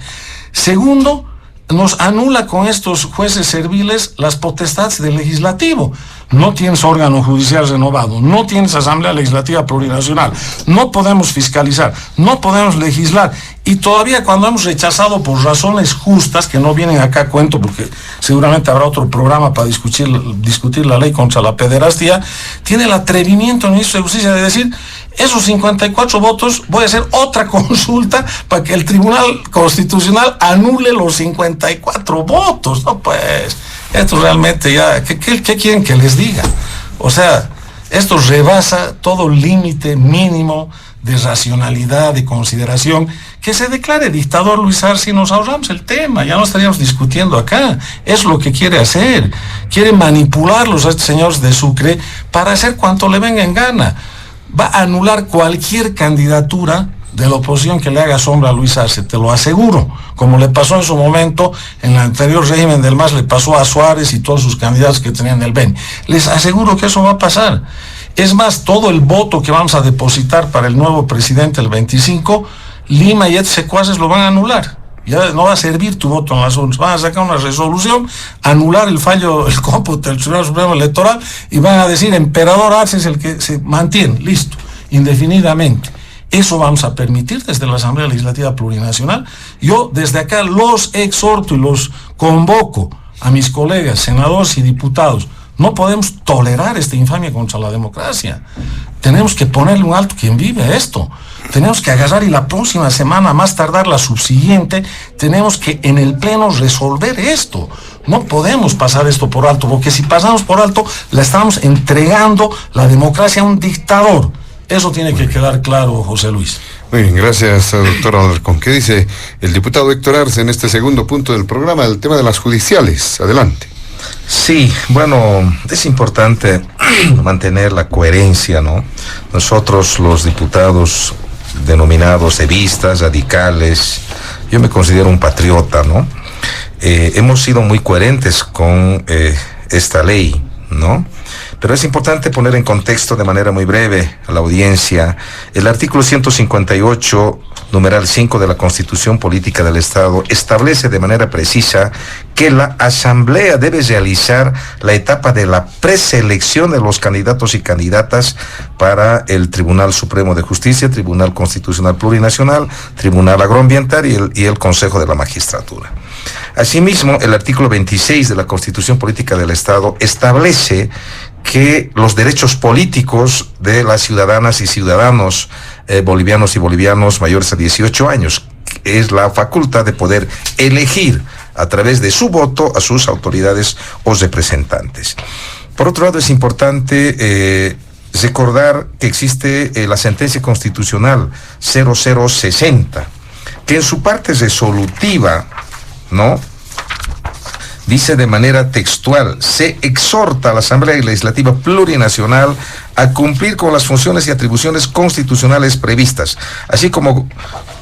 Segundo, nos anula con estos jueces serviles las potestades del legislativo. No tienes órgano judicial renovado, no tienes Asamblea Legislativa Plurinacional, no podemos fiscalizar, no podemos legislar. Y todavía cuando hemos rechazado por razones justas, que no vienen acá a cuento porque seguramente habrá otro programa para discutir la ley contra la pederastia, tiene el atrevimiento el ministro de Justicia de decir: esos 54 votos, voy a hacer otra consulta para que el Tribunal Constitucional anule los 54 votos. No, pues, esto realmente ya, ¿qué quieren que les diga? O sea, esto rebasa todo límite mínimo de racionalidad, de consideración. Que se declare dictador Luis Arce y nos ahorramos el tema, ya no estaríamos discutiendo acá. Es lo que quiere hacer. Quiere manipularlos a estos señores de Sucre para hacer cuanto le venga en gana. Va a anular cualquier candidatura de la oposición que le haga sombra a Luis Arce, te lo aseguro, como le pasó en su momento en el anterior régimen del MAS, le pasó a Suárez y todos sus candidatos que tenían el BEN. Les aseguro que eso va a pasar. Es más, todo el voto que vamos a depositar para el nuevo presidente el 25, Lima y estos secuaces lo van a anular. Ya no va a servir tu voto en las urnas. Van a sacar una resolución, anular el fallo, el cómputo del Tribunal Supremo Electoral y van a decir emperador Arce es el que se mantiene, listo, indefinidamente. Eso vamos a permitir desde la Asamblea Legislativa Plurinacional. Yo desde acá los exhorto y los convoco a mis colegas, senadores y diputados. No podemos tolerar esta infamia contra la democracia. Tenemos que ponerle un alto quien vive a esto. Tenemos que agarrar y la próxima semana, más tardar la subsiguiente, tenemos que en el Pleno resolver esto. No podemos pasar esto por alto, porque si pasamos por alto, le estamos entregando la democracia a un dictador. Eso tiene que quedar claro, José Luis. Muy bien, gracias, doctor Alarcón. ¿Qué dice el diputado Héctor Arce en este segundo punto del programa, el tema de las judiciales? Adelante. Sí, bueno, es importante mantener la coherencia, ¿no? Nosotros, los diputados denominados evistas, radicales, yo me considero un patriota, ¿no? Hemos sido muy coherentes con esta ley, ¿no? Pero es importante poner en contexto de manera muy breve a la audiencia el artículo 158, numeral 5 de la Constitución Política del Estado establece de manera precisa que la Asamblea debe realizar la etapa de la preselección de los candidatos y candidatas para el Tribunal Supremo de Justicia, Tribunal Constitucional Plurinacional, Tribunal Agroambiental y el Consejo de la Magistratura. Asimismo, el artículo 26 de la Constitución Política del Estado establece que los derechos políticos de las ciudadanas y ciudadanos bolivianos y bolivianos mayores a 18 años es la facultad de poder elegir a través de su voto a sus autoridades o representantes. Por otro lado, es importante recordar que existe la sentencia constitucional 0060, que en su parte resolutiva, ¿no?, dice de manera textual: se exhorta a la Asamblea Legislativa Plurinacional a cumplir con las funciones y atribuciones constitucionales previstas, así como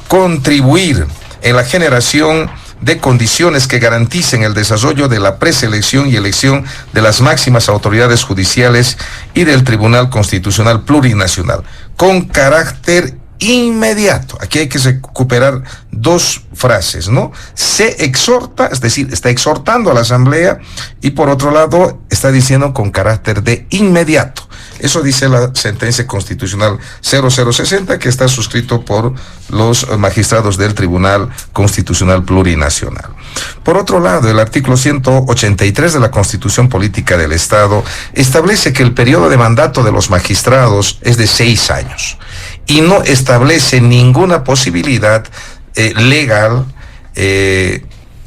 contribuir en la generación de condiciones que garanticen el desarrollo de la preselección y elección de las máximas autoridades judiciales y del Tribunal Constitucional Plurinacional, con carácter inmediato. Aquí hay que recuperar dos frases, ¿no? Se exhorta, es decir, está exhortando a la Asamblea, y por otro lado está diciendo con carácter de inmediato. Eso dice la sentencia constitucional 0060, que está suscrito por los magistrados del Tribunal Constitucional Plurinacional. Por otro lado, el artículo 183 de la Constitución Política del Estado establece que el periodo de mandato de los magistrados es de 6 años y no establece ninguna posibilidad legal,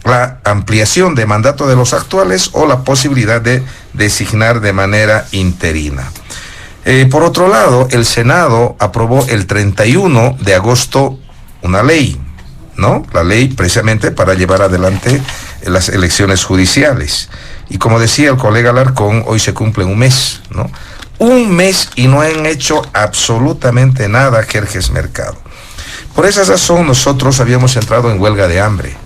la ampliación de mandato de los actuales o la posibilidad de designar de manera interina. Por otro lado, el Senado aprobó el 31 de agosto una ley, ¿no? La ley precisamente para llevar adelante las elecciones judiciales. Y como decía el colega Alarcón, hoy se cumple un mes, ¿no? Un mes y no han hecho absolutamente nada, Jerjes Mercado. Por esa razón nosotros habíamos entrado en huelga de hambre.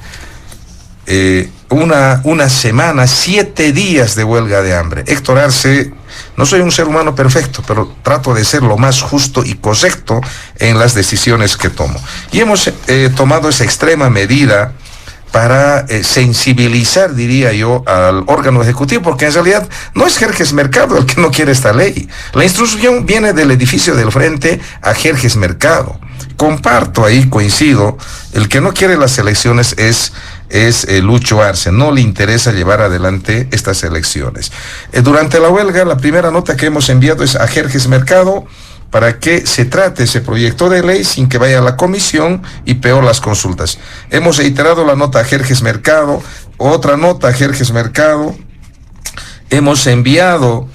Una semana, 7 días de huelga de hambre. Héctor Arce, no soy un ser humano perfecto, pero trato de ser lo más justo y correcto en las decisiones que tomo. Y hemos tomado esa extrema medida para sensibilizar, diría yo, al órgano ejecutivo, porque en realidad no es Jerjes Mercado el que no quiere esta ley. La instrucción viene del edificio del frente a Jerjes Mercado. Comparto ahí, coincido, el que no quiere las elecciones es Lucho Arce, no le interesa llevar adelante estas elecciones. Durante la huelga, la primera nota que hemos enviado es a Jerjes Mercado para que se trate ese proyecto de ley sin que vaya a la comisión y peor las consultas. Hemos reiterado la nota a Jerjes Mercado, otra nota a Jerjes Mercado, hemos enviado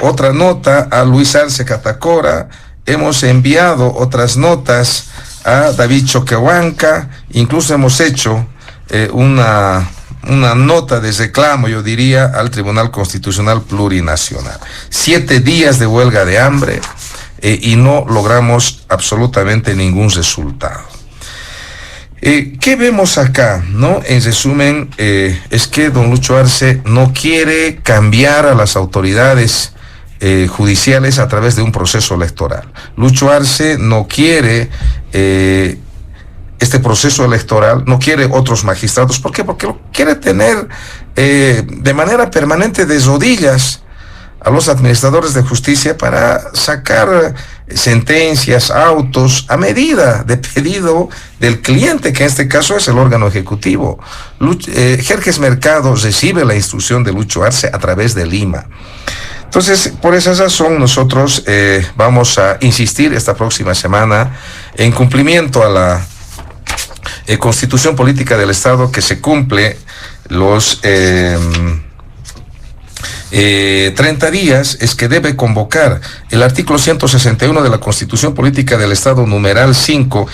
otra nota a Luis Arce Catacora, hemos enviado otras notas a David Choquehuanca, incluso hemos hecho una nota de reclamo, yo diría, al Tribunal Constitucional Plurinacional. 7 días de huelga de hambre y no logramos absolutamente ningún resultado. ¿Qué vemos acá, no? En resumen, es que don Lucho Arce no quiere cambiar a las autoridades judiciales a través de un proceso electoral. Lucho Arce no quiere este proceso electoral, no quiere otros magistrados. ¿Por qué? Porque lo quiere tener de manera permanente de rodillas a los administradores de justicia para sacar sentencias, autos, a medida de pedido del cliente, que en este caso es el órgano ejecutivo. Jerjes Mercado recibe la instrucción de Lucho Arce a través de Lima. Entonces, por esa razón, nosotros vamos a insistir esta próxima semana en cumplimiento a la Constitución Política del Estado, que se cumple los 30 días, es que debe convocar. El artículo 161 de la Constitución Política del Estado, numeral 5,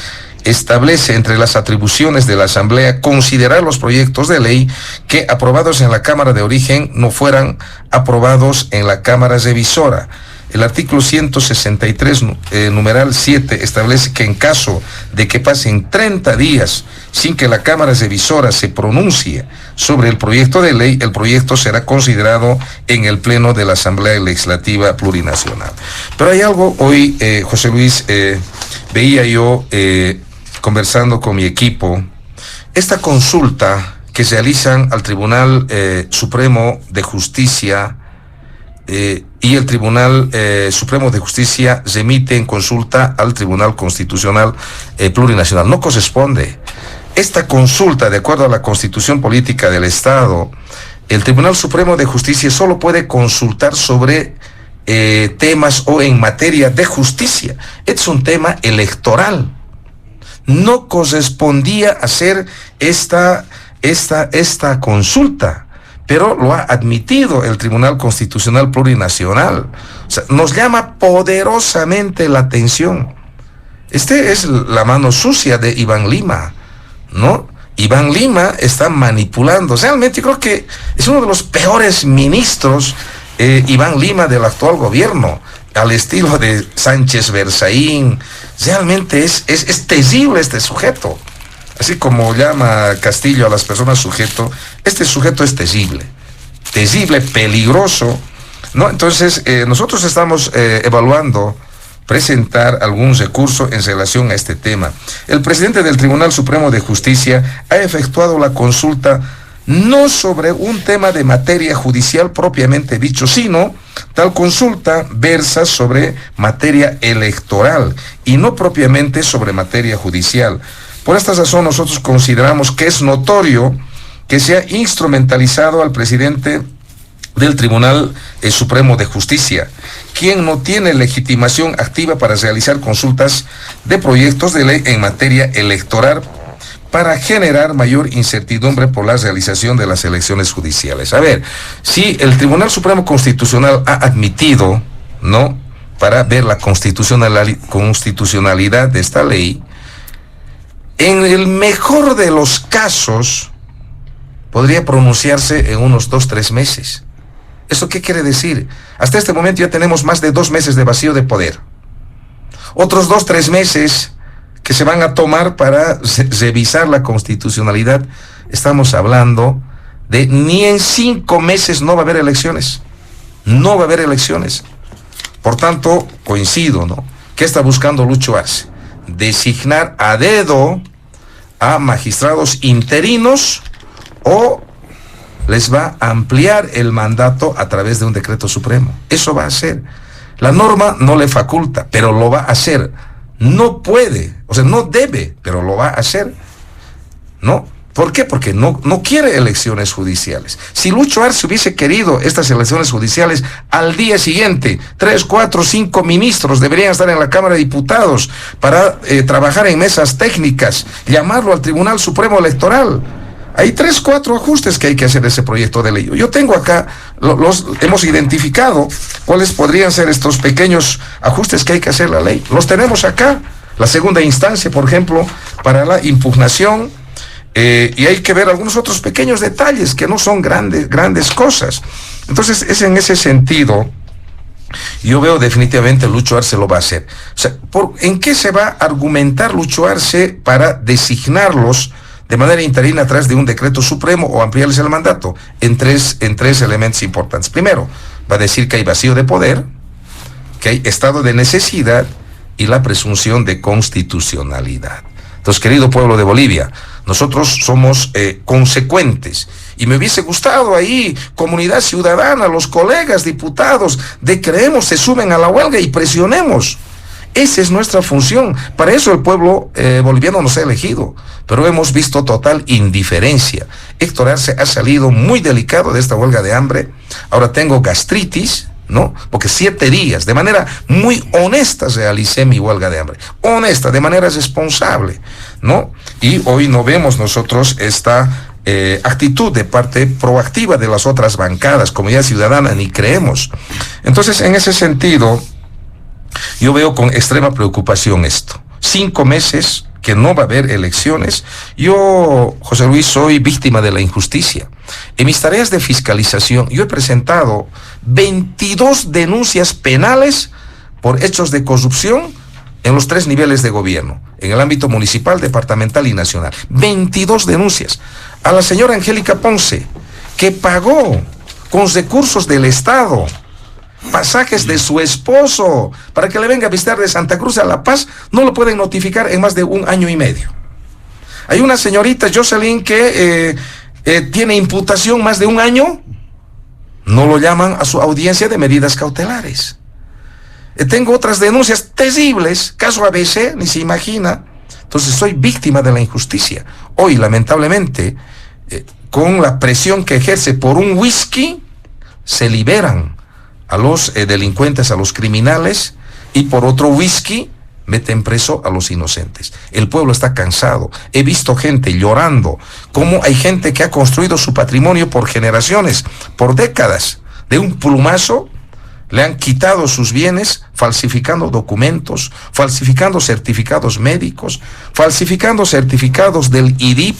establece entre las atribuciones de la Asamblea considerar los proyectos de ley que, aprobados en la Cámara de Origen, no fueran aprobados en la Cámara Revisora. El artículo 163, numeral 7, establece que en caso de que pasen 30 días sin que la Cámara Revisora se pronuncie sobre el proyecto de ley, el proyecto será considerado en el Pleno de la Asamblea Legislativa Plurinacional. Pero hay algo, hoy, José Luis, veía yo, conversando con mi equipo, esta consulta que se realizan al Tribunal Supremo de Justicia, y el Tribunal Supremo de Justicia remite en consulta al Tribunal Constitucional Plurinacional. No corresponde. Esta consulta, de acuerdo a la Constitución Política del Estado, el Tribunal Supremo de Justicia solo puede consultar sobre temas o en materia de justicia. Es un tema electoral. No correspondía hacer esta consulta, pero lo ha admitido el Tribunal Constitucional Plurinacional. O sea, nos llama poderosamente la atención. Es la mano sucia de Iván Lima, ¿no? Iván Lima está manipulando. Realmente creo que es uno de los peores ministros, Iván Lima, del actual gobierno, al estilo de Sánchez Berzaín. Realmente es terrible este sujeto. Así como llama Castillo a las personas sujeto, este sujeto es terrible, peligroso, ¿no? Entonces, nosotros estamos evaluando presentar algún recurso en relación a este tema. El presidente del Tribunal Supremo de Justicia ha efectuado la consulta no sobre un tema de materia judicial propiamente dicho, sino tal consulta versa sobre materia electoral y no propiamente sobre materia judicial. Por esta razón, nosotros consideramos que es notorio que se ha instrumentalizado al presidente del Tribunal Supremo de Justicia, quien no tiene legitimación activa para realizar consultas de proyectos de ley en materia electoral para generar mayor incertidumbre por la realización de las elecciones judiciales. A ver, si el Tribunal Supremo Constitucional ha admitido, ¿no?, para ver la constitucionalidad de esta ley, en el mejor de los casos, podría pronunciarse en unos 2-3 meses. ¿Eso qué quiere decir? Hasta este momento ya tenemos más de 2 meses de vacío de poder. Otros 2-3 meses que se van a tomar para revisar la constitucionalidad. Estamos hablando de ni en 5 meses no va a haber elecciones. No va a haber elecciones. Por tanto, coincido, ¿no?, ¿qué está buscando Lucho Arce? Designar a dedo a magistrados interinos o les va a ampliar el mandato a través de un decreto supremo. Eso va a hacer. La norma no le faculta, pero lo va a hacer. No puede, o sea, no debe, pero lo va a hacer, ¿no? ¿Por qué? Porque no quiere elecciones judiciales. Si Lucho Arce hubiese querido estas elecciones judiciales, al día siguiente, 3, 4, 5 ministros deberían estar en la Cámara de Diputados para trabajar en mesas técnicas, llamarlo al Tribunal Supremo Electoral. Hay 3, 4 ajustes que hay que hacer ese proyecto de ley. Yo tengo acá, hemos identificado cuáles podrían ser estos pequeños ajustes que hay que hacer la ley. Los tenemos acá. La segunda instancia, por ejemplo, para la impugnación, y hay que ver algunos otros pequeños detalles que no son grandes cosas. Entonces, es en ese sentido, yo veo definitivamente Lucho Arce lo va a hacer. O sea, ¿en qué se va a argumentar Lucho Arce para designarlos de manera interina a través de un decreto supremo o ampliarles el mandato? En tres elementos importantes. Primero, va a decir que hay vacío de poder, que hay estado de necesidad y la presunción de constitucionalidad. Entonces, querido pueblo de Bolivia, nosotros somos consecuentes. Y me hubiese gustado ahí, comunidad ciudadana, los colegas diputados de Creemos se sumen a la huelga y presionemos. Esa es nuestra función. Para eso el pueblo boliviano nos ha elegido. Pero hemos visto total indiferencia. Héctor Arce ha salido muy delicado de esta huelga de hambre. Ahora tengo gastritis, ¿no? Porque 7 días, de manera muy honesta, realicé mi huelga de hambre. Honesta, de manera responsable, ¿no? Y hoy no vemos nosotros esta actitud de parte proactiva de las otras bancadas, Comunidad Ciudadana, ni Creemos. Entonces, en ese sentido, yo veo con extrema preocupación esto. 5 meses que no va a haber elecciones. Yo, José Luis, soy víctima de la injusticia. En mis tareas de fiscalización, yo he presentado 22 denuncias penales por hechos de corrupción en los 3 niveles de gobierno, en el ámbito municipal, departamental y nacional. 22 denuncias. A la señora Angélica Ponce, que pagó con recursos del Estado pasajes de su esposo para que le venga a visitar de Santa Cruz a La Paz, no lo pueden notificar en más de 1 año y medio. Hay una señorita, Jocelyn, que tiene imputación más de 1 año, no lo llaman a su audiencia de medidas cautelares. Tengo otras denuncias terribles, caso ABC, ni se imagina. Entonces soy víctima de la injusticia. Hoy, lamentablemente, con la presión que ejerce por un whisky, se liberan a los delincuentes, a los criminales, y por otro whisky meten preso a los inocentes. El pueblo está cansado. He visto gente llorando, como hay gente que ha construido su patrimonio por generaciones, por décadas. De un plumazo le han quitado sus bienes, falsificando documentos, falsificando certificados médicos, falsificando certificados del IDIP.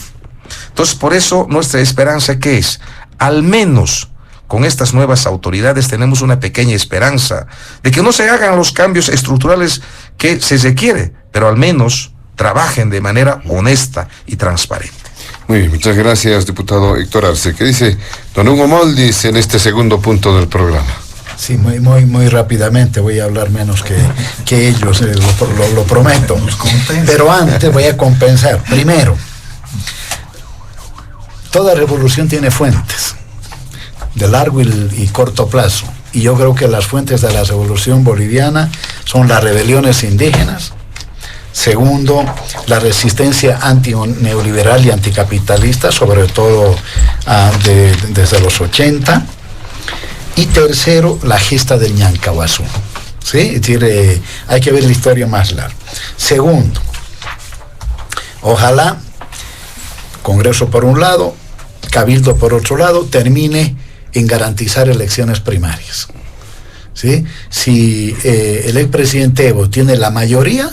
Entonces, por eso nuestra esperanza, ¿qué es? Al menos con estas nuevas autoridades tenemos una pequeña esperanza de que no se hagan los cambios estructurales que se requiere, pero al menos trabajen de manera honesta y transparente. Muy bien, muchas gracias, diputado Héctor Arce. ¿Qué dice don Hugo Moldis en este segundo punto del programa? Sí, muy rápidamente, voy a hablar menos que ellos, lo prometo. Pero antes voy a compensar. Primero, toda revolución tiene fuentes, de largo y corto plazo. Y yo creo que las fuentes de la revolución boliviana son las rebeliones indígenas. Segundo, la resistencia antineoliberal y anticapitalista, sobre todo desde los 80. Y tercero, la gesta del Ñancahuazú. ¿Sí? Es decir, hay que ver la historia más larga. Segundo, ojalá Congreso por un lado, Cabildo por otro lado, termine en garantizar elecciones primarias. ¿Sí? Si el expresidente Evo tiene la mayoría,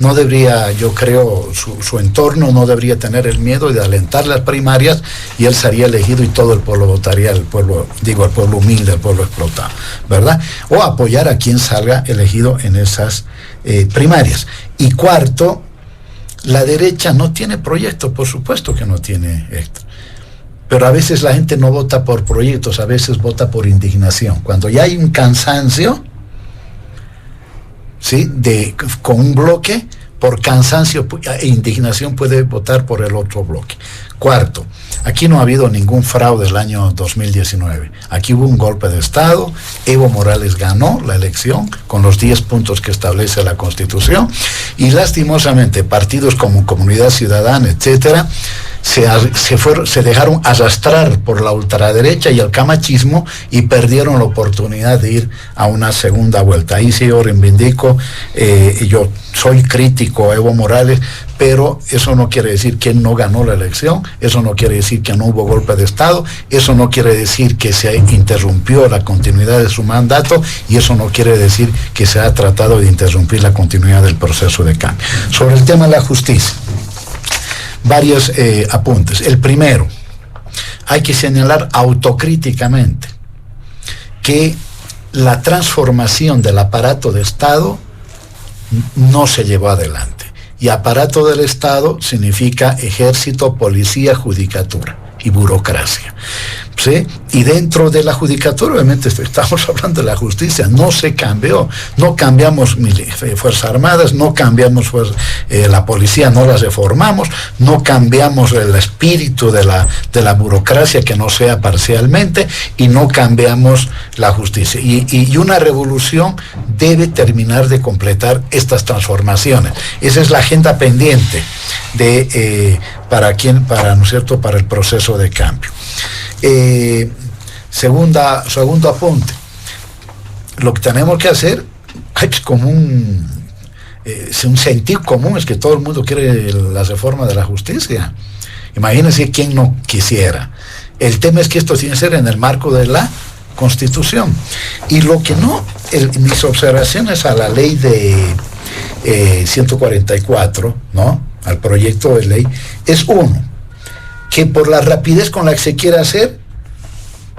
no debería, yo creo, su entorno no debería tener el miedo de alentar las primarias y él sería elegido y todo el pueblo votaría, el pueblo humilde, el pueblo explotado, ¿verdad? O apoyar a quien salga elegido en esas primarias. Y cuarto, la derecha no tiene proyectos, por supuesto que no tiene esto. Pero a veces la gente no vota por proyectos, a veces vota por indignación. Cuando ya hay un cansancio, ¿sí? Con un bloque, por cansancio e indignación puede votar por el otro bloque. Cuarto, aquí no ha habido ningún fraude el año 2019. Aquí hubo un golpe de Estado, Evo Morales ganó la elección con los 10 puntos que establece la Constitución y lastimosamente partidos como Comunidad Ciudadana, etcétera, se dejaron arrastrar por la ultraderecha y el camachismo y perdieron la oportunidad de ir a una segunda vuelta. Ahí sí yo reivindico, yo soy crítico a Evo Morales, pero eso no quiere decir que no ganó la elección, eso no quiere decir que no hubo golpe de Estado, eso no quiere decir que se interrumpió la continuidad de su mandato y eso no quiere decir que se ha tratado de interrumpir la continuidad del proceso de cambio. Sobre el tema de la justicia, varios apuntes. El primero, hay que señalar autocríticamente que la transformación del aparato de Estado no se llevó adelante. Y aparato del Estado significa ejército, policía, judicatura y burocracia. ¿sí? Y dentro de la judicatura, obviamente estamos hablando de la justicia, no se cambió, no cambiamos Fuerzas Armadas, no cambiamos la policía, no la reformamos, no cambiamos el espíritu de la burocracia, que no sea parcialmente, y no cambiamos la justicia. Y una revolución debe terminar de completar estas transformaciones. Esa es la agenda pendiente ¿no es cierto?, para el proceso de cambio. Segundo apunte. Lo que tenemos que hacer, hay como un sentido común, es que todo el mundo quiere la reforma de la justicia. Imagínense quién no quisiera. El tema es que esto tiene que ser en el marco de la Constitución. Y lo que no, mis observaciones a la ley de 144, ¿no?, al proyecto de ley, es uno, que por la rapidez con la que se quiere hacer,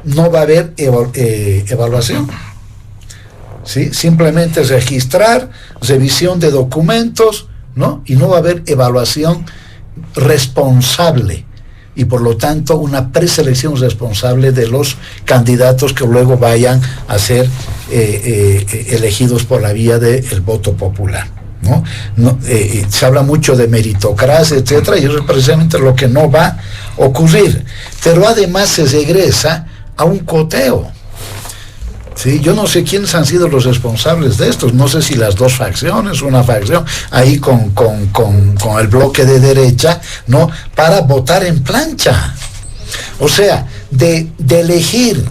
no va a haber evaluación. ¿Sí? Simplemente registrar, revisión de documentos, ¿no? Y no va a haber evaluación responsable, y por lo tanto una preselección responsable de los candidatos que luego vayan a ser elegidos por la vía del voto popular. Se habla mucho de meritocracia, etcétera, y eso es precisamente lo que no va a ocurrir. Pero además se regresa a un coteo. ¿Sí? Yo no sé quiénes han sido los responsables de esto, no sé si las dos facciones, una facción ahí con el bloque de derecha, ¿no?, para votar en plancha. O sea, de elegir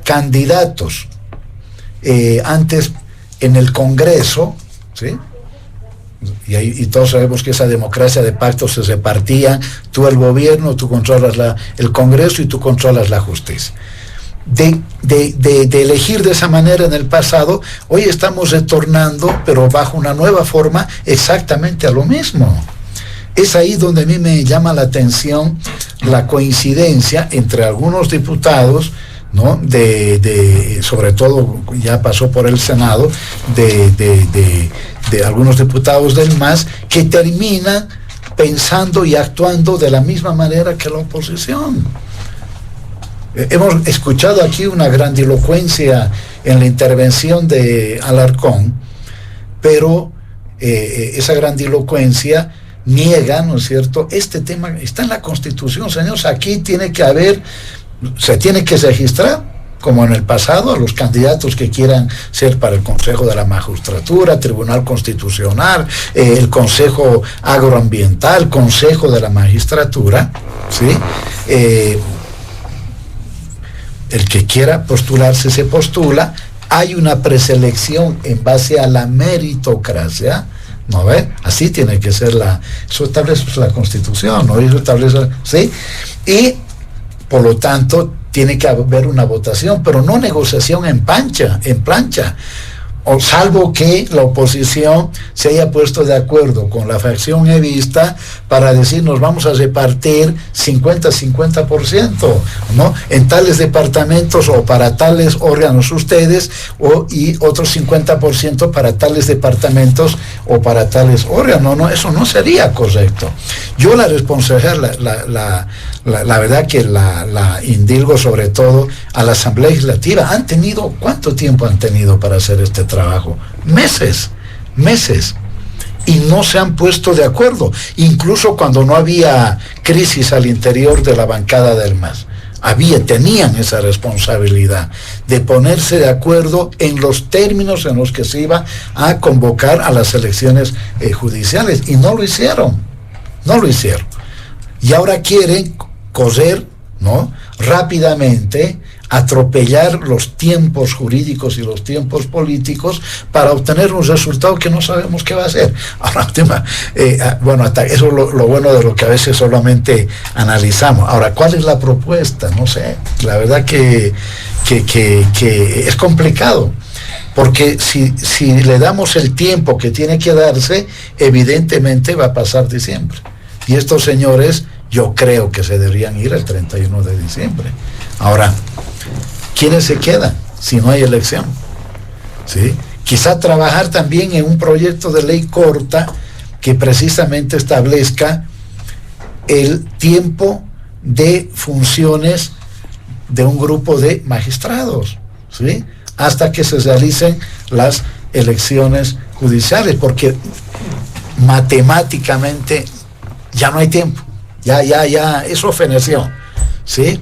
candidatos antes en el Congreso, ¿sí?, y todos sabemos que esa democracia de pactos se repartía, tú el gobierno, tú controlas el Congreso y tú controlas la justicia. De elegir de esa manera en el pasado, hoy estamos retornando, pero bajo una nueva forma, exactamente a lo mismo. Es ahí donde a mí me llama la atención la coincidencia entre algunos diputados, ¿no?, sobre todo ya pasó por el Senado, de algunos diputados del MAS, que terminan pensando y actuando de la misma manera que la oposición. Hemos escuchado aquí una grandilocuencia en la intervención de Alarcón, pero esa grandilocuencia niega, ¿no es cierto?, este tema está en la Constitución, señores. Aquí se tiene que registrar, como en el pasado, a los candidatos que quieran ser para el Consejo de la Magistratura, Tribunal Constitucional, el Consejo Agroambiental, Consejo de la Magistratura, ¿sí? El que quiera postularse se postula. Hay una preselección en base a la meritocracia, ¿no ve? Así tiene que ser eso establece la Constitución, ¿no? Eso establece, ¿sí? Y por lo tanto tiene que haber una votación, pero no negociación en plancha, o salvo que la oposición se haya puesto de acuerdo con la facción evista para decir nos vamos a repartir 50-50%, ¿no?, en tales departamentos o para tales órganos ustedes, y otros 50% para tales departamentos o para tales órganos. No, eso no sería correcto. Yo la responsabilidad, la verdad que la indilgo sobre todo a la Asamblea Legislativa. ¿Cuánto tiempo han tenido para hacer este trabajo? Meses, y no se han puesto de acuerdo, incluso cuando no había crisis al interior de la bancada del MAS. Tenían esa responsabilidad de ponerse de acuerdo en los términos en los que se iba a convocar a las elecciones judiciales, y no lo hicieron. Y ahora quieren correr, ¿no?, rápidamente, atropellar los tiempos jurídicos y los tiempos políticos para obtener un resultado que no sabemos qué va a ser. Ahora, eso es lo bueno de lo que a veces solamente analizamos. Ahora, ¿cuál es la propuesta? No sé. La verdad que es complicado, porque si le damos el tiempo que tiene que darse, evidentemente va a pasar diciembre. Y estos señores, yo creo que se deberían ir el 31 de diciembre. Ahora, ¿quiénes se quedan si no hay elección? ¿Sí? Quizá trabajar también en un proyecto de ley corta que precisamente establezca el tiempo de funciones de un grupo de magistrados, ¿sí? Hasta que se realicen las elecciones judiciales, porque matemáticamente ya no hay tiempo, ya, eso feneció, ¿sí?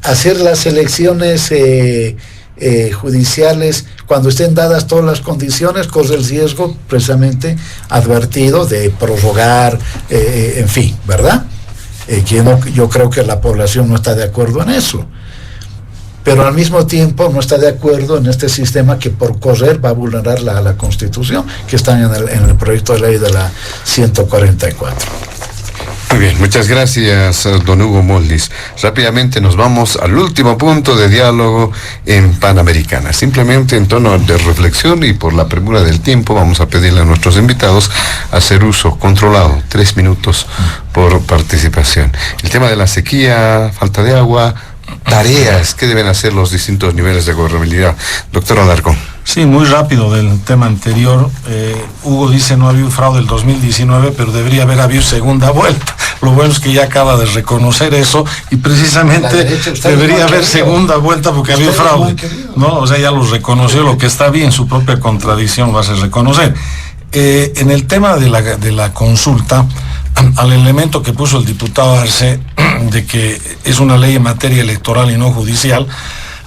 Hacer las elecciones judiciales cuando estén dadas todas las condiciones corre el riesgo precisamente advertido de prorrogar, en fin, ¿verdad? Yo creo que la población no está de acuerdo en eso, pero al mismo tiempo no está de acuerdo en este sistema que por correr va a vulnerar la Constitución que está en el proyecto de ley de la 144. Muy bien, muchas gracias, don Hugo Moldis. Rápidamente nos vamos al último punto de diálogo en Panamericana. Simplemente en tono de reflexión y por la premura del tiempo vamos a pedirle a nuestros invitados hacer uso controlado, 3 minutos por participación. El tema de la sequía, falta de agua, tareas que deben hacer los distintos niveles de gobernabilidad. Doctor Alarcón. Sí, muy rápido del tema anterior. Hugo dice no ha habido fraude el 2019, pero debería haber habido segunda vuelta. Lo bueno es que ya acaba de reconocer eso y precisamente debería haber segunda vuelta porque ha habido fraude. ¿No? O sea, ya lo reconoció, lo que está bien, su propia contradicción lo hace reconocer. En el tema de la consulta, al elemento que puso el diputado Arce de que es una ley en materia electoral y no judicial,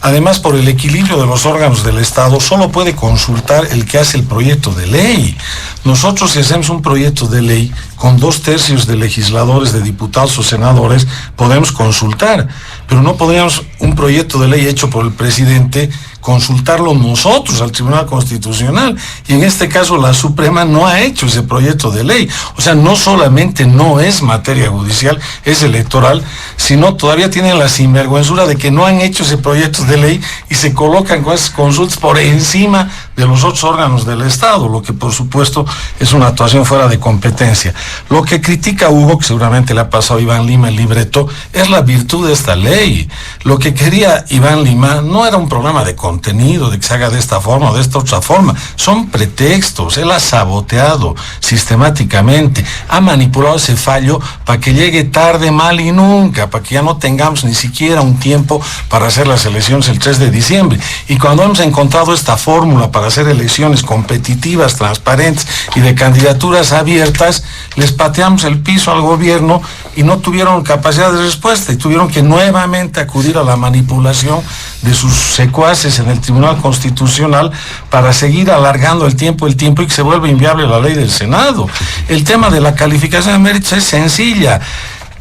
además por el equilibrio de los órganos del Estado, solo puede consultar el que hace el proyecto de ley. Nosotros, si hacemos un proyecto de ley con 2/3 de legisladores, de diputados o senadores, podemos consultar, pero no podríamos un proyecto de ley hecho por el presidente consultarlo nosotros al Tribunal Constitucional, y en este caso la Suprema no ha hecho ese proyecto de ley. O sea, no solamente no es materia judicial, es electoral, sino todavía tienen la sinvergüenzura de que no han hecho ese proyecto de ley y se colocan con esas consultas por encima de los otros órganos del Estado, lo que por supuesto es una actuación fuera de competencia. Lo que critica Hugo, que seguramente le ha pasado a Iván Lima el libreto, es la virtud de esta ley. Lo que quería Iván Lima no era un programa de contenido, de que se haga de esta forma o de esta otra forma. Son pretextos. Él ha saboteado sistemáticamente, ha manipulado ese fallo para que llegue tarde, mal y nunca, para que ya no tengamos ni siquiera un tiempo para hacer las elecciones el 3 de diciembre. Y cuando hemos encontrado esta fórmula para hacer elecciones competitivas, transparentes y de candidaturas abiertas, les pateamos el piso al gobierno y no tuvieron capacidad de respuesta y tuvieron que nuevamente acudir a la manipulación de sus secuaces en el Tribunal Constitucional para seguir alargando el tiempo y que se vuelva inviable la ley del Senado. El tema de la calificación de méritos es sencilla.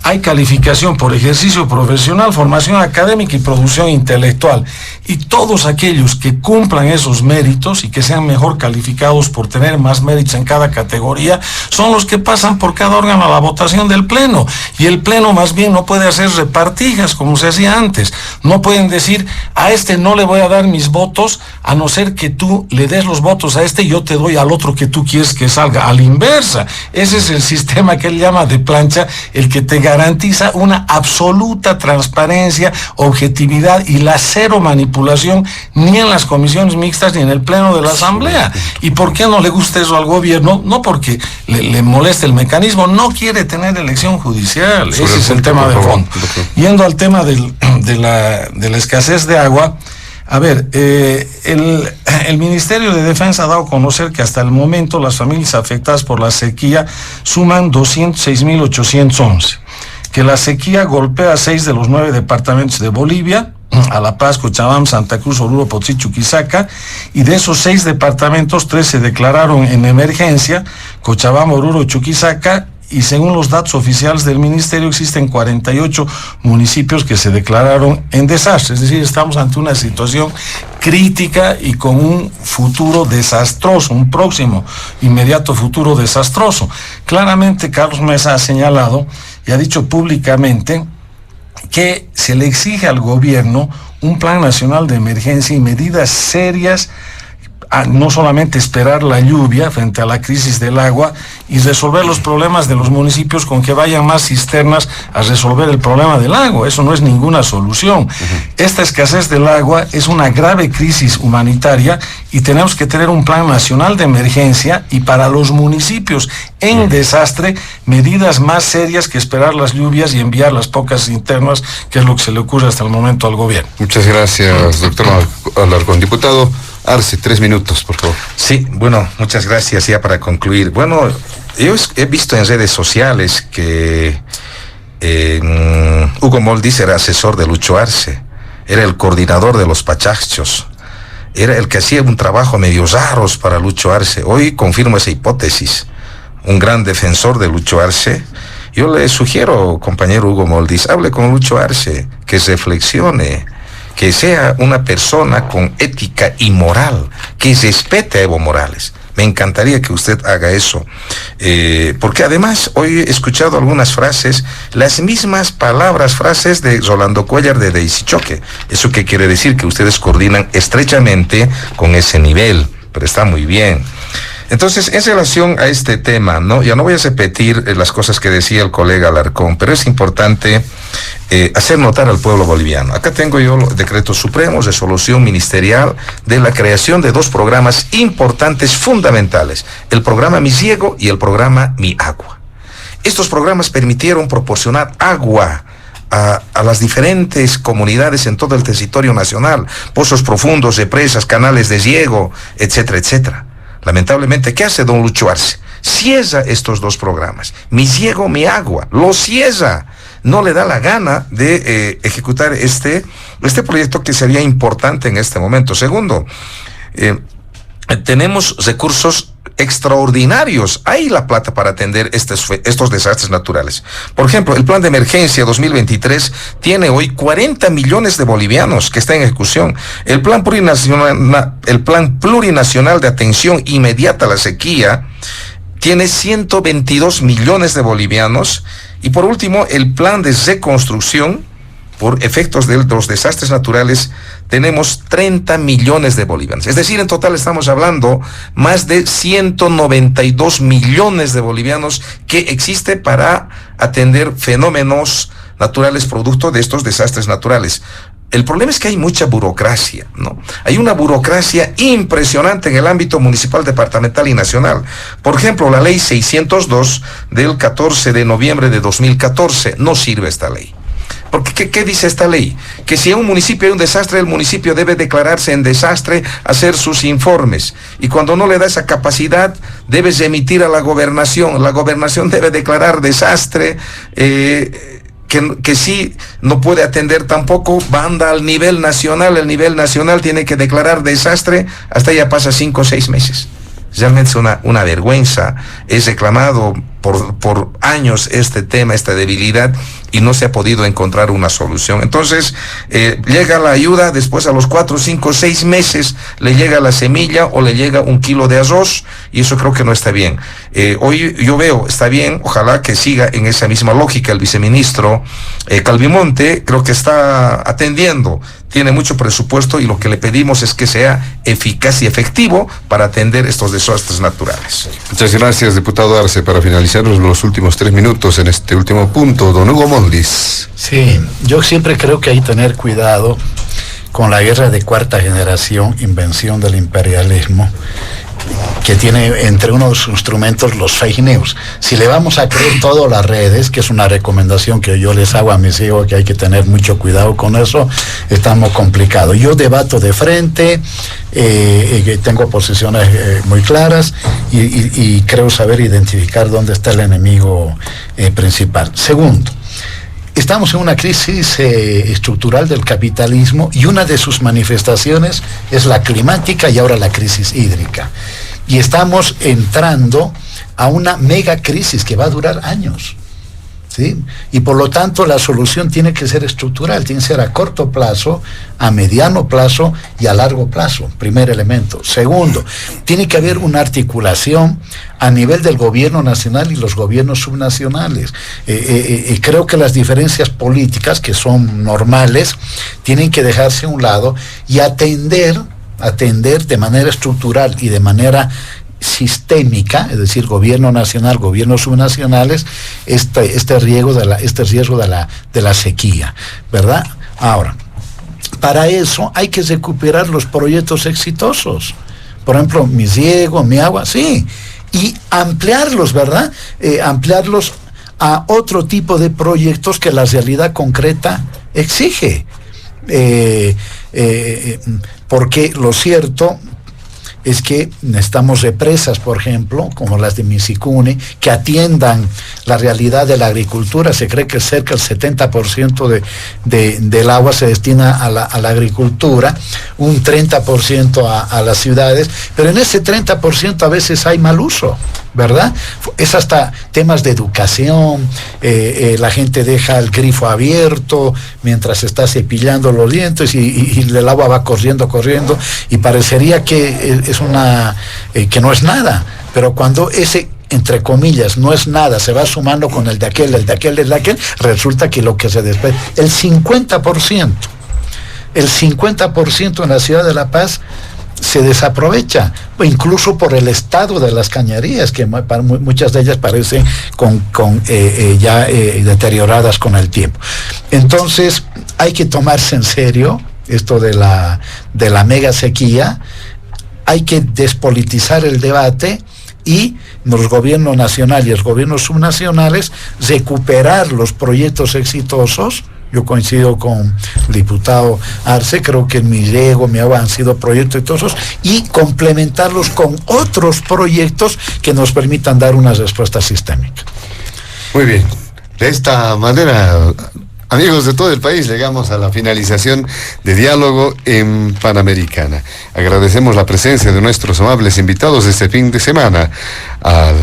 Hay calificación por ejercicio profesional, formación académica y producción intelectual. Y todos aquellos que cumplan esos méritos y que sean mejor calificados por tener más méritos en cada categoría, son los que pasan por cada órgano a la votación del Pleno. Y el Pleno más bien no puede hacer repartijas como se hacía antes. No pueden decir, a este no le voy a dar mis votos, a no ser que tú le des los votos a este y yo te doy al otro que tú quieres que salga. A la inversa. Ese es el sistema que él llama de plancha, el que te garantiza una absoluta transparencia, objetividad y la cero manipulación ni en las comisiones mixtas ni en el pleno de la Asamblea. ¿Y por qué no le gusta eso al gobierno? No porque le moleste el mecanismo, no quiere tener elección judicial. Ese es el tema de fondo. Yendo al tema de la escasez de agua, a ver, el Ministerio de Defensa ha dado a conocer que hasta el momento las familias afectadas por la sequía suman 206.811, que la sequía golpea a 6 de los 9 departamentos de Bolivia, a La Paz, Cochabamba, Santa Cruz, Oruro, Potosí, Chuquisaca, y de esos 6 departamentos, 3 se declararon en emergencia, Cochabamba, Oruro y Chuquisaca, y según los datos oficiales del ministerio existen 48 municipios que se declararon en desastre, es decir, estamos ante una situación crítica y con un futuro desastroso, un próximo inmediato futuro desastroso. Claramente Carlos Mesa ha señalado y ha dicho públicamente que se le exige al gobierno un plan nacional de emergencia y medidas serias no solamente esperar la lluvia frente a la crisis del agua y resolver los problemas de los municipios con que vayan más cisternas a resolver el problema del agua. Eso no es ninguna solución. Esta escasez del agua es una grave crisis humanitaria y tenemos que tener un plan nacional de emergencia y para los municipios en desastre, medidas más serias que esperar las lluvias y enviar las pocas cisternas, que es lo que se le ocurre hasta el momento al gobierno. Muchas gracias, doctor Alarcón. Diputado Arce, 3 minutos, por favor. Sí, bueno, muchas gracias. Ya para concluir. Bueno, yo he visto en redes sociales que Hugo Moldis era asesor de Lucho Arce, era el coordinador de los pachachos, era el que hacía un trabajo medio raros para Lucho Arce. Hoy confirmo esa hipótesis. Un gran defensor de Lucho Arce. Yo le sugiero, compañero Hugo Moldis, hable con Lucho Arce, que reflexione, que sea una persona con ética y moral, que respete a Evo Morales. Me encantaría que usted haga eso, porque además hoy he escuchado algunas frases, las mismas frases de Rolando Cuellar de Daisy Choque. ¿Eso qué quiere decir? Que ustedes coordinan estrechamente con ese nivel, pero está muy bien. Entonces, en relación a este tema, ¿no? Ya no voy a repetir las cosas que decía el colega Alarcón, pero es importante hacer notar al pueblo boliviano. Acá tengo yo decretos supremos, resolución ministerial de la creación de 2 programas importantes, fundamentales, el programa Mi Riego y el programa Mi Agua. Estos programas permitieron proporcionar agua a las diferentes comunidades en todo el territorio nacional, pozos profundos, represas, canales de riego, etcétera, etcétera. Lamentablemente, ¿qué hace don Lucho Arce? Cierra estos 2 programas, Mi Riego, Mi Agua, lo cierra. No le da la gana de ejecutar este proyecto que sería importante en este momento. Segundo, tenemos recursos extraordinarios. Hay la plata para atender estos desastres naturales. Por ejemplo, el plan de emergencia 2023 tiene hoy 40 millones de bolivianos que está en ejecución. El plan plurinacional de atención inmediata a la sequía tiene 122 millones de bolivianos. Y por último, el plan de reconstrucción por efectos de los desastres naturales, tenemos 30 millones de bolivianos. Es decir, en total estamos hablando más de 192 millones de bolivianos que existe para atender fenómenos naturales producto de estos desastres naturales. El problema es que hay mucha burocracia, ¿no? Hay una burocracia impresionante en el ámbito municipal, departamental y nacional. Por ejemplo, la ley 602 del 14 de noviembre de 2014, no sirve esta ley. Porque, ¿qué dice esta ley? Que si en un municipio hay un desastre, el municipio debe declararse en desastre, hacer sus informes. Y cuando no le da esa capacidad, debe remitir a la gobernación. La gobernación debe declarar desastre, que sí no puede atender tampoco, banda al nivel nacional. El nivel nacional tiene que declarar desastre, hasta ya pasa 5 o 6 meses. Realmente es una vergüenza. Es reclamado por años este tema, esta debilidad, y no se ha podido encontrar una solución. Entonces, llega la ayuda, después a los 4, 5, 6 meses le llega la semilla o le llega 1 kilo de arroz, y eso creo que no está bien. Hoy yo veo, está bien, ojalá que siga en esa misma lógica el viceministro Calvimonte, creo que está atendiendo, tiene mucho presupuesto, y lo que le pedimos es que sea eficaz y efectivo para atender estos desastres naturales. Muchas gracias, diputado Arce. Para finalizar los últimos 3 minutos en este último punto, don Hugo Moldis. Sí, yo siempre creo que hay que tener cuidado con la guerra de 4ª generación, invención del imperialismo, que tiene entre unos instrumentos los fake news. Si le vamos a creer todo las redes, que es una recomendación que yo les hago a mis hijos, que hay que tener mucho cuidado con eso, estamos complicados. Yo debato de frente, tengo posiciones muy claras y creo saber identificar dónde está el enemigo principal. Segundo, estamos en una crisis estructural del capitalismo, y una de sus manifestaciones es la climática y ahora la crisis hídrica. Y estamos entrando a una mega crisis que va a durar años, ¿sí? Y por lo tanto la solución tiene que ser estructural, tiene que ser a corto plazo, a mediano plazo y a largo plazo, primer elemento. Segundo, tiene que haber una articulación a nivel del gobierno nacional y los gobiernos subnacionales. Creo que las diferencias políticas, que son normales, tienen que dejarse a un lado y atender atender de manera estructural y de manera sistémica, es decir, gobierno nacional, gobiernos subnacionales, este riesgo de la sequía, ¿verdad? Ahora, para eso hay que recuperar los proyectos exitosos. Por ejemplo, mi riego, mi agua, sí, y ampliarlos, ¿verdad? Ampliarlos a otro tipo de proyectos que la realidad concreta exige. Porque lo cierto es que necesitamos represas, por ejemplo, como las de Misicune, que atiendan la realidad de la agricultura. Se cree que cerca del 70% del agua se destina a la agricultura, un 30% a las ciudades, pero en ese 30% a veces hay mal uso, ¿verdad? Es hasta temas de educación, la gente deja el grifo abierto mientras está cepillando los dientes y el agua va corriendo, y parecería que que no es nada, pero cuando ese, entre comillas, no es nada, se va sumando con el de aquel, resulta que lo que se despeja, el 50% en la ciudad de La Paz se desaprovecha, incluso por el estado de las cañerías, que muchas de ellas parecen ya deterioradas con el tiempo. Entonces hay que tomarse en serio esto de la mega sequía, hay que despolitizar el debate y los gobiernos nacionales y los gobiernos subnacionales recuperar los proyectos exitosos. Yo coincido con el diputado Arce, creo que mi riego, mi agua han sido proyectos exitosos, y complementarlos con otros proyectos que nos permitan dar una respuesta sistémica. Muy bien. De esta manera, amigos de todo el país, llegamos a la finalización de Diálogo en Panamericana. Agradecemos la presencia de nuestros amables invitados este fin de semana, al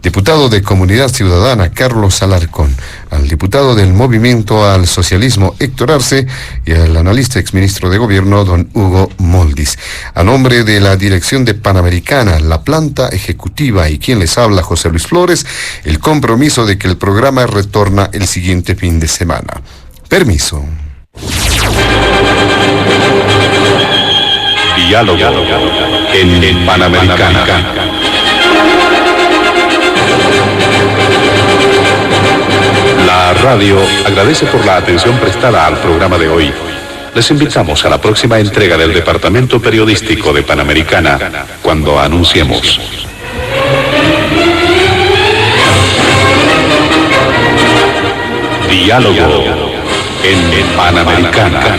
diputado de Comunidad Ciudadana, Carlos Alarcón, al diputado del Movimiento al Socialismo, Héctor Arce, y al analista exministro de Gobierno, don Hugo Moldis. A nombre de la dirección de Panamericana, la planta ejecutiva y quien les habla, José Luis Flores, el compromiso de que el programa retorna el siguiente fin de semana. Permiso. Diálogo en Panamericana. La radio agradece por la atención prestada al programa de hoy. Les invitamos a la próxima entrega del Departamento Periodístico de Panamericana, cuando anunciemos. Diálogo en Panamericana.